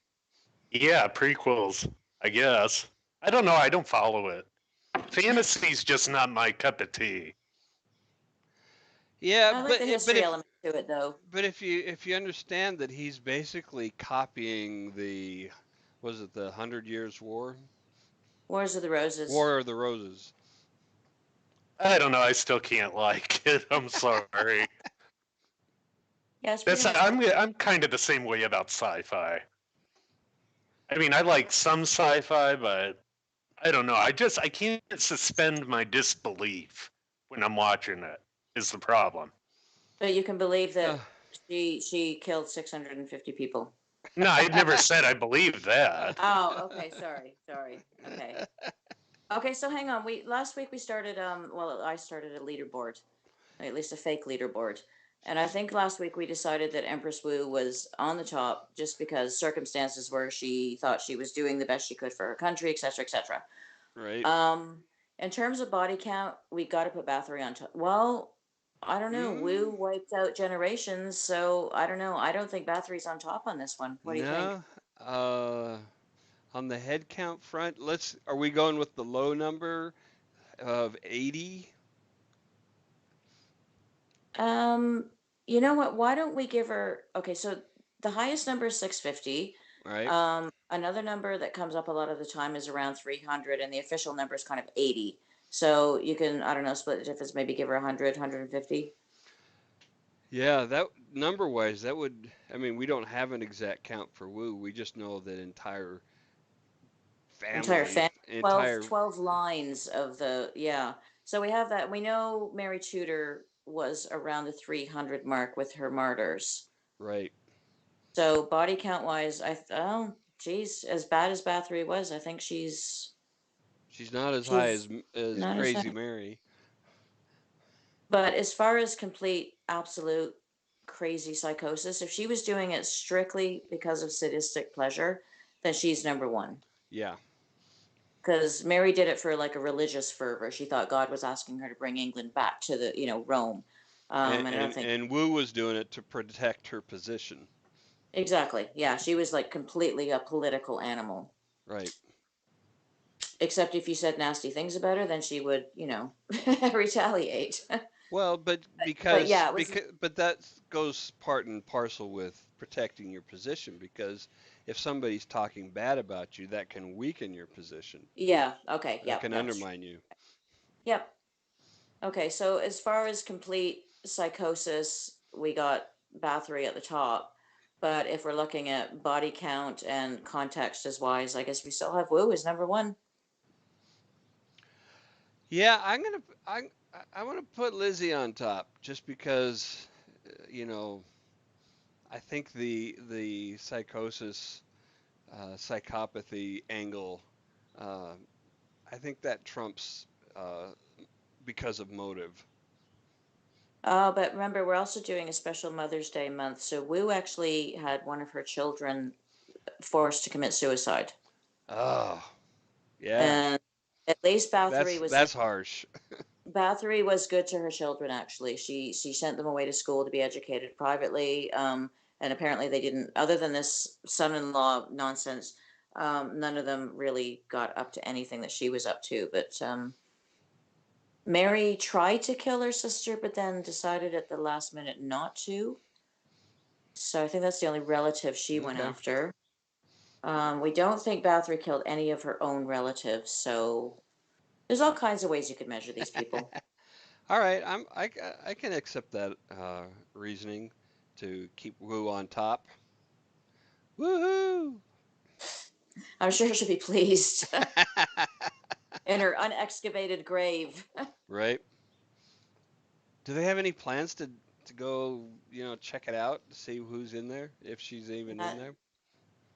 Yeah, prequels, I guess. I don't know. I don't follow it. Fantasy's just not my cup of tea. Yeah, I like the but history element to it though. if you understand that he's basically copying the, was it the Hundred Years' War? Wars of the Roses. War of the Roses. I don't know. I still can't like it. I'm sorry. Yeah, it's pretty That's much. I'm kind of the same way about sci-fi. I mean, I like some sci-fi, but I don't know. I can't suspend my disbelief when I'm watching it. Is the problem? But you can believe Uh, that she killed 650 people. No, I never said I believe that. Oh, okay. Sorry. Okay. Okay, so hang on. We last week we started well, I started a leaderboard, at least a fake leaderboard. And I think last week we decided that Empress Wu was on the top just because circumstances were she thought she was doing the best she could for her country, etc., etc. right. Um, in terms of body count, we got to put Bathory on top. Well, I don't know. Wu Mm, wiped out generations, so I don't know. I don't think Bathory's on top on this one. What do you think? no. On the head count front, are we going with the low number of 80? Um, you know what? Why don't we give her? Okay, so the highest number is 650. Right. Another number that comes up a lot of the time is around 300, and the official number is kind of 80. So you can, I don't know, split the difference, maybe give her 100, 150. Yeah, that number wise, that would, I mean, we don't have an exact count for Wu. We just know that entire Entire family, family, 12, entire, 12 lines of the, yeah. So we have that. We know Mary Tudor was around the 300 mark with her martyrs. right. So body count wise, oh, geez, as bad as Bathory was, I think She's not as high she's as not as Crazy high. Mary. But as far as complete, absolute crazy psychosis. If she was doing it strictly because of sadistic pleasure, then she's number one. Yeah. Because Mary did it for like a religious fervor. She thought God was asking her to bring England back to the, Rome. And I don't think And Wu was doing it to protect her position. exactly. Yeah, she was like completely a political animal. Right. Except if you said nasty things about her, then she would, retaliate. Well, but But yeah, it was. but that goes part and parcel with protecting your position because if somebody's talking bad about you, that can weaken your position. Yeah. Okay. That Yep. can That's true. undermine you. Yep. Okay. So as far as complete psychosis, we got Bathory at the top. But if we're looking at body count and context as wise, I guess we still have Wu as number one. Yeah, I want to put Lizzie on top just because you know, I think the psychosis psychopathy angle uh, I think that trumps uh, because of motive. But remember, we're also doing a special Mother's Day month. So Wu actually had one of her children forced to commit suicide. Oh, yeah. And at least That's harsh. Bathory was good to her children. Actually, she sent them away to school to be educated privately. And apparently they didn't. Other than this son-in-law nonsense, none of them really got up to anything that she was up to. But Mary tried to kill her sister, but then decided at the last minute not to. So I think that's the only relative she went Okay. after. We don't think Bathory killed any of her own relatives. So there's all kinds of ways you could measure these people. All right. I can accept that reasoning to keep Wu on top. Woohoo! I'm sure she'll be pleased in her unexcavated grave. Right. Do they have any plans to go, check it out to see who's in there, if she's even in Not there?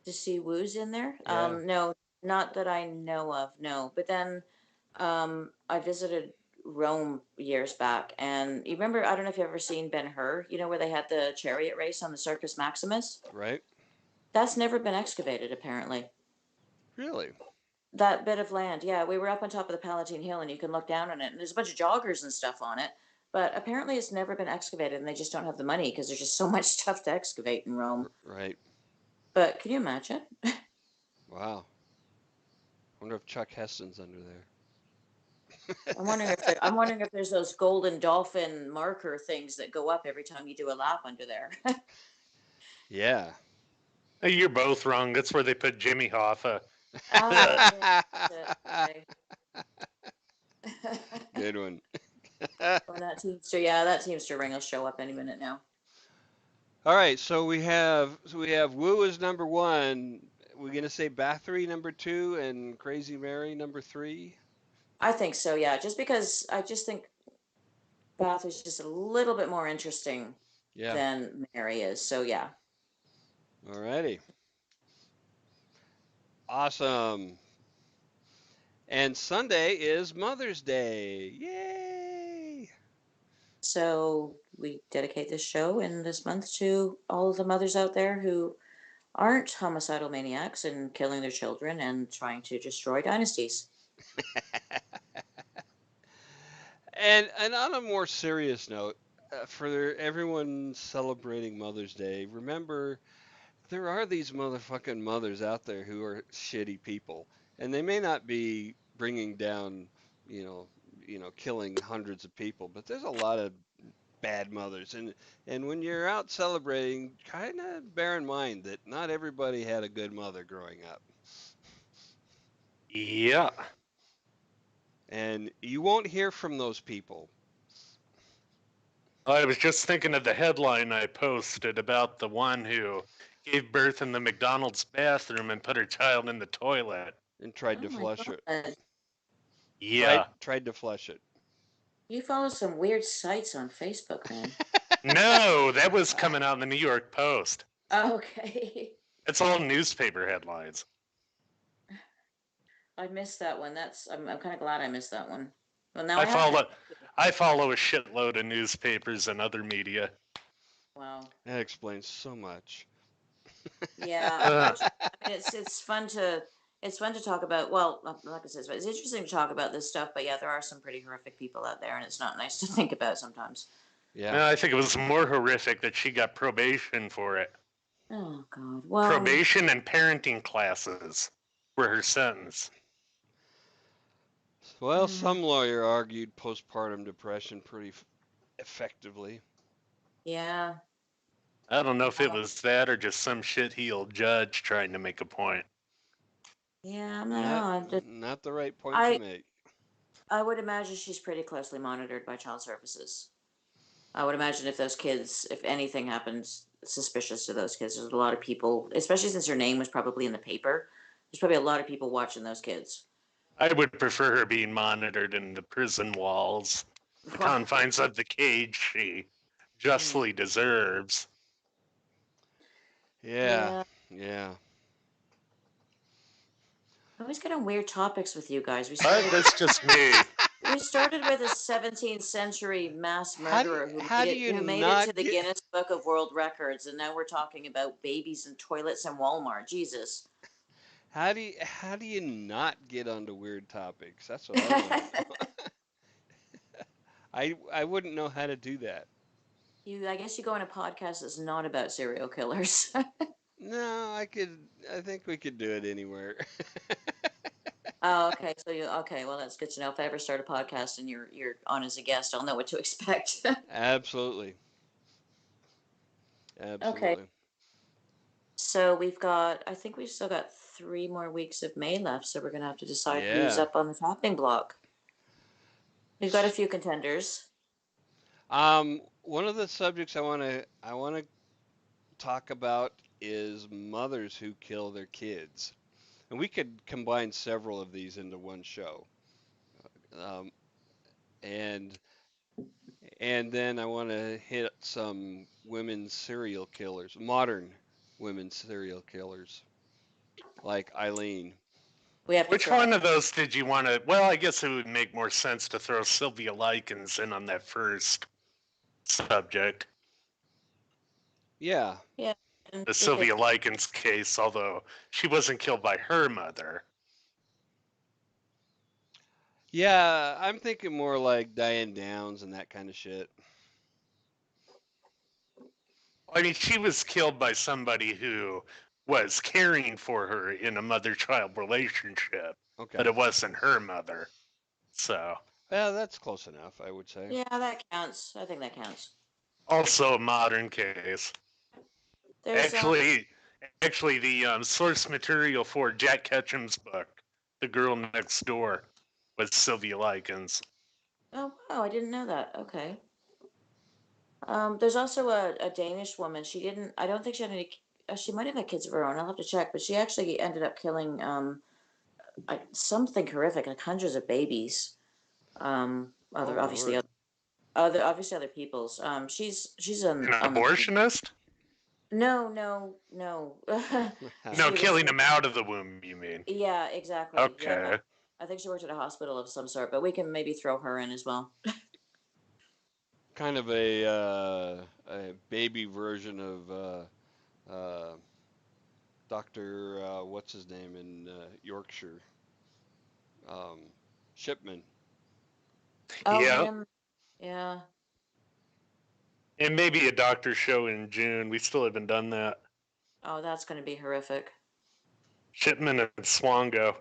to see Wu's in there. Yeah. No, not that I know of. No, but then I visited Rome years back, and you remember? I don't know if you've ever seen Ben Hur. You know where they had the chariot race on the Circus Maximus. Right. That's never been excavated, apparently. Really? That bit of land, yeah, we were up on top of the Palatine Hill, and you can look down on it, and there's a bunch of joggers and stuff on it. But apparently, it's never been excavated, and they just don't have the money because there's just so much stuff to excavate in Rome. Right. But can you imagine? Wow. Wonder if Chuck Heston's under there. I'm wondering if there's those golden dolphin marker things that go up every time you do a lap under there. Yeah. You're both wrong. That's where they put Jimmy Hoffa. Ah, yeah, that's it. Okay. Good one. When that Teamster, yeah, that Teamster ring will show up any minute now. All right, so we have Wu as number one. We're gonna say Bathory number two and Crazy Mary number three. I think so, yeah. Just because I just think Bath is just a little bit more interesting Yeah. than Mary is. So yeah. All righty. Awesome. And Sunday is Mother's Day. Yay! So we dedicate this show in this month to all of the mothers out there who aren't homicidal maniacs and killing their children and trying to destroy dynasties. And on a more serious note, for everyone celebrating Mother's Day, remember there are these motherfucking mothers out there who are shitty people, and they may not be bringing down, you know, killing hundreds of people, but there's a lot of bad mothers, and when you're out celebrating, kind of bear in mind that not everybody had a good mother growing up, Yeah. and you won't hear from those people. I was just thinking of the headline I posted about the one who gave birth in the McDonald's bathroom and put her child in the toilet. And tried Oh to my flush it. God. Tried Yeah. tried to flush it. You follow some weird sites on Facebook, man. No, that was coming out in the New York Post. Okay. It's all newspaper headlines. I missed that one. I'm kind of glad I missed that one. Well, now I I have to. follow I follow a shitload of newspapers and other media. Wow. That explains so much. Yeah, unfortunately, I mean, it's fun to talk about. Well, like I said, it's interesting to talk about this stuff. But yeah, there are some pretty horrific people out there, and it's not nice to think about sometimes. Yeah. No, I think it was more horrific that she got probation for it. Oh God. Well, Probation and parenting classes were her sentence. Well, mm, some lawyer argued postpartum depression pretty effectively. yeah. I don't know if it Well, was that or just some shit-heeled judge trying to make a point. yeah. I don't Not know. not the right point to I make. I would imagine she's pretty closely monitored by child services. I would imagine if those kids, if anything happened suspicious to those kids, there's a lot of people, especially since her name was probably in the paper. There's probably a lot of people watching those kids. I would prefer her being monitored in the prison walls, the Wow. confines of the cage she Mm. justly deserves. Yeah. Yeah. Yeah. I always get on weird topics with you guys. But that's just me. We started with a 17th century mass murderer how do you who made it to not the get Guinness Book of World Records, and now we're talking about babies and toilets in Walmart. Jesus. how do you not get onto weird topics? That's what I want to know. I wouldn't know how to do that. I guess you go on a podcast that's not about serial killers. No, I think we could do it anywhere. Oh, okay. Okay. Well, that's good to know. If I ever start a podcast and you're on as a guest, I'll know what to expect. Absolutely. Okay. Absolutely. So we've got. I think we've still got 3 more weeks of May left. So we're gonna have to decide who's Yeah. up on the chopping block. We've got a few contenders. One of the subjects I want to talk about is mothers who kill their kids, and we could combine several of these into one show. Um, and and then I want to hit some women serial killers, modern women serial killers, like Eileen. We have to Which throw. one of those did you want to? Well, I guess it would make more sense to throw Sylvia Likens in on that first subject. Yeah, Yeah. And The because Sylvia Likens case, although she wasn't killed by her mother. yeah. I'm thinking more like Diane Downs and that kind of shit. I mean, she was killed by somebody who was caring for her in a mother-child relationship, but Okay. it wasn't her mother. So, Well, that's close enough, I would say. yeah, that counts. I think that counts. also a modern case. There's Actually, actually, the source material for Jack Ketchum's book, The Girl Next Door, was Sylvia Likens. Oh wow, I didn't know that. Okay. There's also a Danish woman. She didn't. I don't think she had any. She might have had kids of her own. I'll have to check. But she actually ended up killing something horrific, like hundreds of babies. Oh Other obviously Lord. other people's. She's An on the. abortionist? No, no, no. No, She was. killing him out of the womb, you mean? Yeah, exactly. Yeah. Okay. I think she worked at a hospital of some sort, but we can maybe throw her in as well. Kind of a baby version of Doctor what's his name in Yorkshire, um, Shipman. Oh, Yeah. him. Yeah. And maybe a doctor show in June. We still haven't done that. Oh, that's going to be horrific. Shipman and Swango.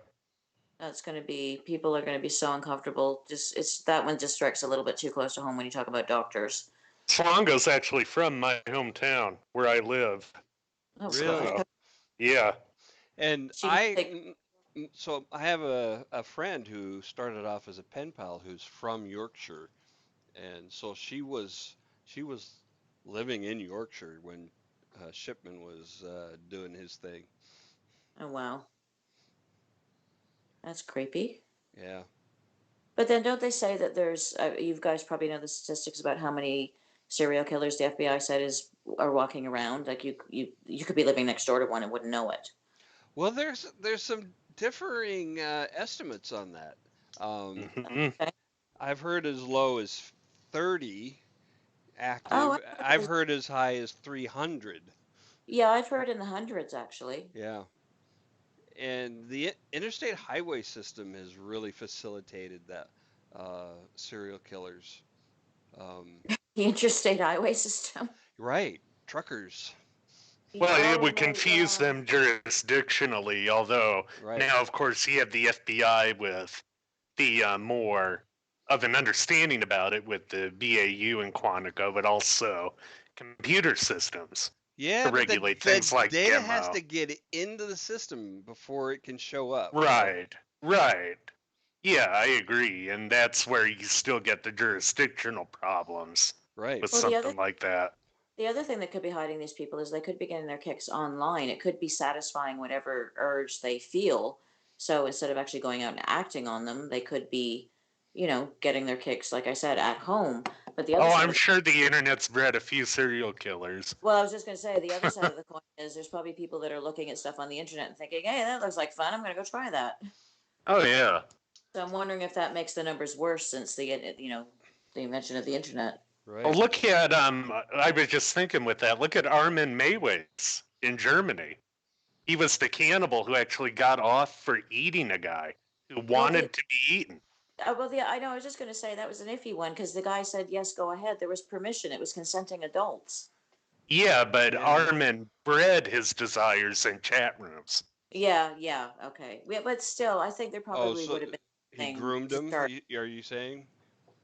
That's going to be, people are going to be so uncomfortable. Just, that one just strikes a little bit too close to home when you talk about doctors. Swango's actually from my hometown where I live. Oh God. Really? So, yeah. And She must take, so I have a friend who started off as a pen pal who's from Yorkshire, and so she was living in Yorkshire when Shipman was doing his thing. oh wow. That's creepy. Yeah. But then don't they say that you guys probably know the statistics about how many serial killers the FBI said are walking around? Like you could be living next door to one and wouldn't know it. Well, there's some differing estimates on that. Um, Hmm. Okay. I've heard as low as 30, Oh, active. I thought it I've was, heard as high as 300. yeah, I've heard in the hundreds actually. Yeah. And the interstate highway system has really facilitated that serial killers. Um, The interstate highway system. right, truckers. Well, it Oh, would right, confuse yeah. them jurisdictionally, although Right. now, of course, you have the FBI with the more of an understanding about it with the BAU and Quantico, but also computer systems to Yeah, but regulate the things like data has demo. to get into the system before it can show up. So, Right, right. Yeah, I agree. And that's where you still get the jurisdictional problems right. with Well, something like that. the other thing that could be hiding these people is they could be getting their kicks online. It could be satisfying whatever urge they feel. So instead of actually going out and acting on them, they could be, getting their kicks, like I said, at home. But the other Oh, side I'm of the sure the internet's bred a few serial killers. well, I was just going to say the other side of the coin is there's probably people that are looking at stuff on the internet and thinking, "Hey, that looks like fun. I'm going to go try that." Oh, yeah. So I'm wondering if that makes the numbers worse since the invention of the internet. Well, Right. look at, I was just thinking with that, look at Armin Meiwes in Germany. He was the cannibal who actually got off for eating a guy who Well, wanted to be eaten. I know. I was just going to say that was an iffy one because the guy said, "Yes, go ahead." There was permission. It was consenting adults. Yeah, but Yeah. Armin bred his desires in chat rooms. Yeah, yeah, okay. Yeah, but still, I think there Oh, probably so would have been a he thing groomed to him? start. Are you saying?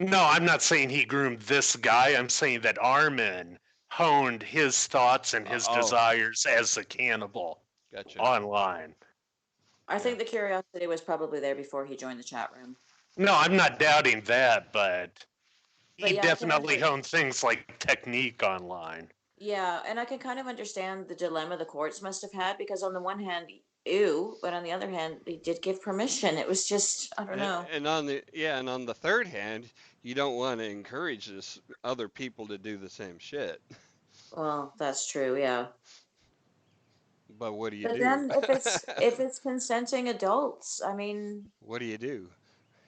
No, I'm not saying he groomed this guy. I'm saying that Armin honed his thoughts and his Oh, desires as a cannibal gotcha. online. I Yeah. think the curiosity was probably there before he joined the chat room. No, I'm not doubting that, but But he yeah, I can definitely under honed things like technique online. yeah, and I can kind of understand the dilemma the courts must have had because on the one hand, ew, but on the other hand, they did give permission. It was just, I don't know. And on the third hand, you don't want to encourage this other people to do the same shit. Well, that's true, yeah. But what do you But do? then if it's consenting adults, I mean, What do you do?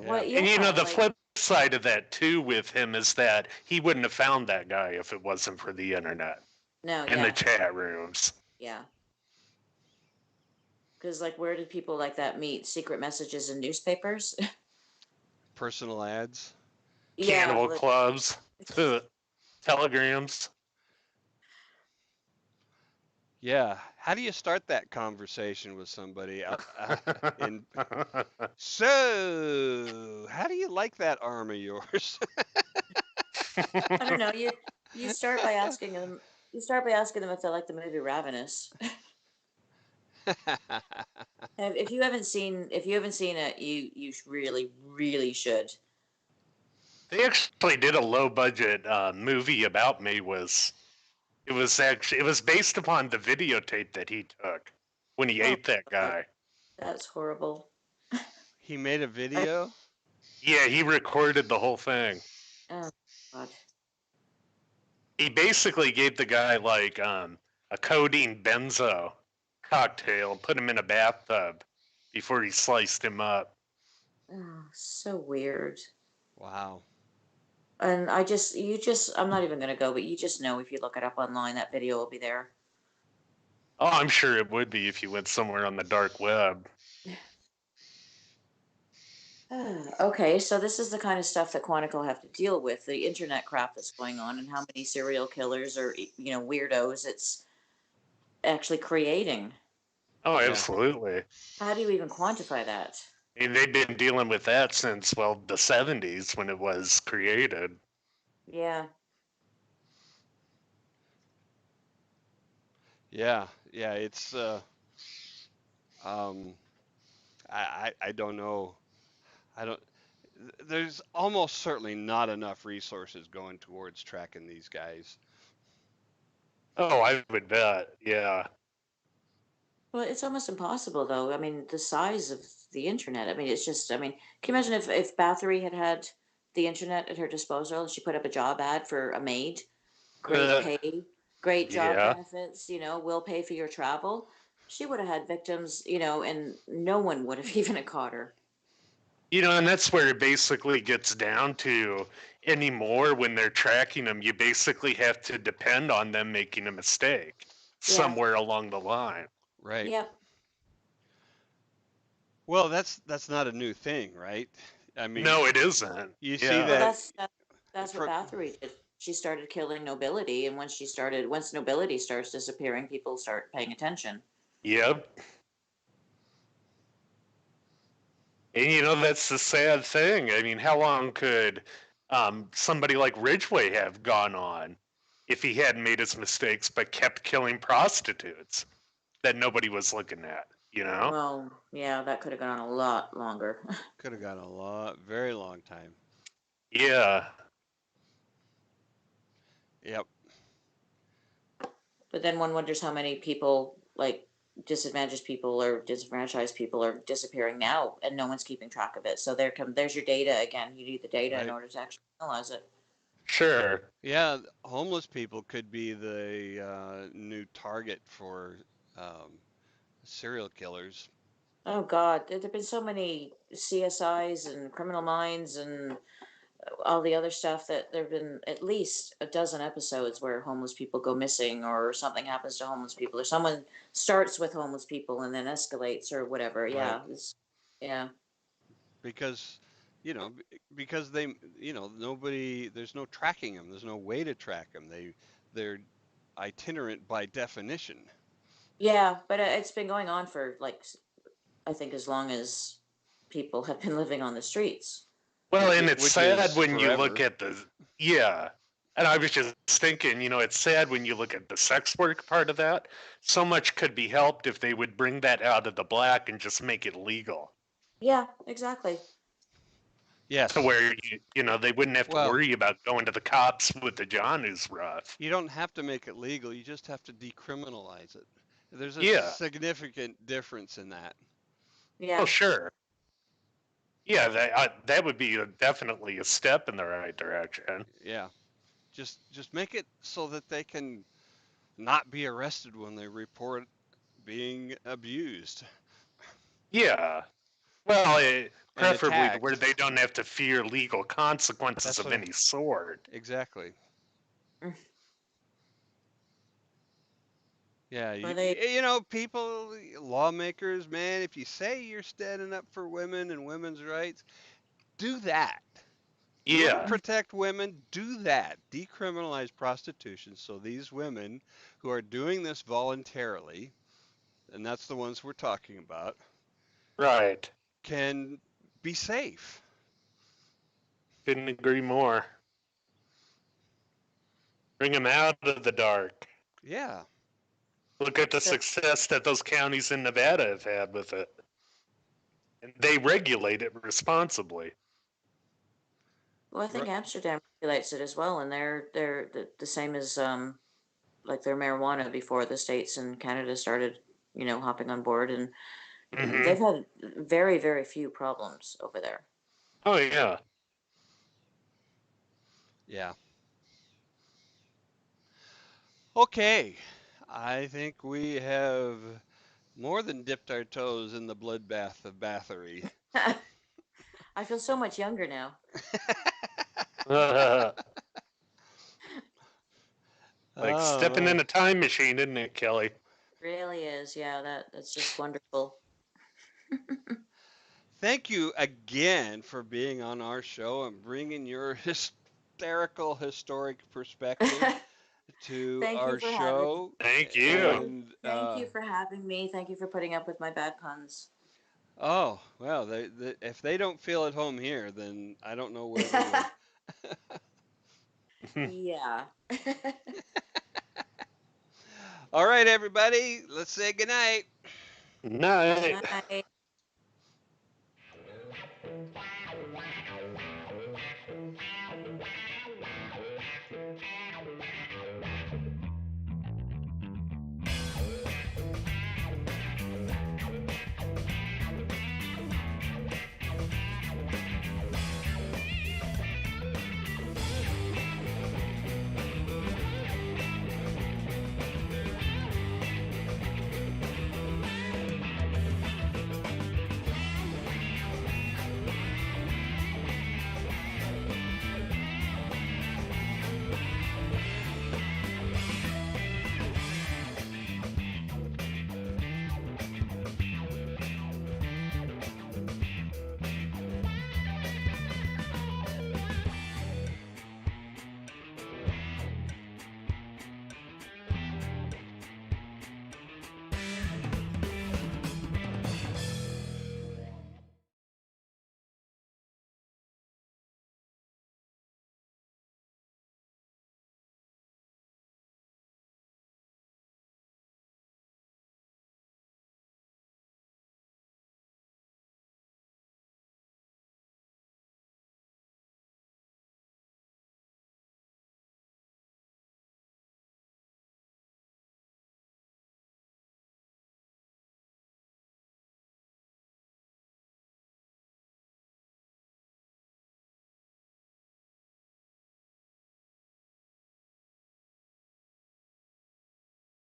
Yeah. what? And Yeah, you know, the like flip side of that too with him is that he wouldn't have found that guy if it wasn't for the internet no, and the yeah, chat rooms. yeah. Because like, where did people like that meet? Secret messages in newspapers? Personal ads. Yeah, Cannibal clubs, telegrams. Yeah. How do you start that conversation with somebody? In So, how do you like that arm of yours? I don't know. You start by asking them. You start by asking them if they like the movie Ravenous. And if you haven't seen it, you really should. They actually did a low budget movie about me. It was based upon the videotape that he took when he Oh ate that God, guy. that's horrible. He made a I, video? Yeah, he recorded the whole thing. oh God. He basically gave the guy like a codeine benzo cocktail, put him in a bathtub before he sliced him up. Oh, so weird. Wow. And I'm not even gonna go, but you just know if you look it up online, that video will be there. Oh, I'm sure it would be if you went somewhere on the dark web. Okay, so this is the kind of stuff that Quantico have to deal with, the internet crap that's going on, and how many serial killers or weirdos it's actually creating. Oh, Yeah. absolutely. How do you even quantify that? I mean, they've been dealing with that since, well, the 70s when it was created. Yeah. Yeah. Yeah, it's um I don't know. I don't There's almost certainly not enough resources going towards tracking these guys. Oh, I would bet. Yeah. Well, it's almost impossible, though. I mean, the size of the internet. I mean, it's just. I mean, can you imagine if Bathory had the internet at her disposal and she put up a job ad for a maid, great Uh, pay, great job yeah. benefits. We'll pay for your travel. She would have had victims, and no one would have even caught her. And that's where it basically gets down to anymore, when they're tracking them, you basically have to depend on them making a mistake Yeah. somewhere along the line. Right. Yep. Well, that's not a new thing, right? I mean, No, it isn't. you see Well, Yeah. that that's what for Bathory did. She started killing nobility, and once nobility starts disappearing, people start paying attention. Yep. And that's the sad thing. I mean, how long could somebody like Ridgway have gone on if he hadn't made his mistakes but kept killing prostitutes that nobody was looking at, you know? Well, yeah, that could have gone a lot longer. could have gone a very long time. Yeah. Yep. But then one wonders how many people, like disadvantaged people or disenfranchised people, are disappearing now, and no one's keeping track of it. So there's your data again. You need the data in Right. order to actually analyze it. Sure. Yeah, homeless people could be the new target for um, serial killers. Oh God, there've been so many CSIs and Criminal Minds and all the other stuff that there've been at least a dozen episodes where homeless people go missing or something happens to homeless people or someone starts with homeless people and then escalates or whatever. Right. Yeah, yeah, Because, because nobody, there's no tracking them. There's no way to track them. They're itinerant by definition. yeah. But it's been going on for like I think as long as people have been living on the streets. Well, and it's Which sad is when you look forever. at yeah. And I was just thinking, it's sad when you look at the sex work part of that. So much could be helped if they would bring that out of the black and just make it legal Yeah, exactly. to Yes. where, they wouldn't have to Well, worry about going to the cops with the John who's rough. you don't have to make it legal. You just have to decriminalize it. There's a Yeah. significant difference in that. Oh, Yeah. sure. Yeah, that would be definitely a step in the right direction. Yeah. Just make it so that they can not be arrested when they report being abused Yeah. Well, and preferably to where attacked. they don't have to fear legal consequences That's of what any sort. exactly. Mm. Yeah, Well, they people, lawmakers, man, if you say you're standing up for women and women's rights, do that. You want to Yeah. protect women, do that. Decriminalize prostitution so these women who are doing this voluntarily, and that's the ones we're talking about, Right. can be safe. Couldn't agree more. Bring them out of the dark. Yeah. Look at the so success that those counties in Nevada have had with it. And they regulate it responsibly. well, I think Amsterdam regulates it as well, and they're the same as like their marijuana before the states and Canada started, hopping on board, and Hmm. they've had very, very few problems over there. Oh, yeah. Yeah. Okay. I think we have more than dipped our toes in the bloodbath of Bathory. I feel so much younger now. Like Oh stepping in man. a time machine, isn't it, Kelly? Really is, yeah. That's just wonderful. Thank you again for being on our show and bringing your hysterical, historic perspective to Thank you our for having show. Thank you. thank you And thank you for having me. Thank you for putting up with my bad puns. oh, well, if they don't feel at home here, then I don't know where they would. Yeah. All right, everybody, let's say goodnight. Night. Night.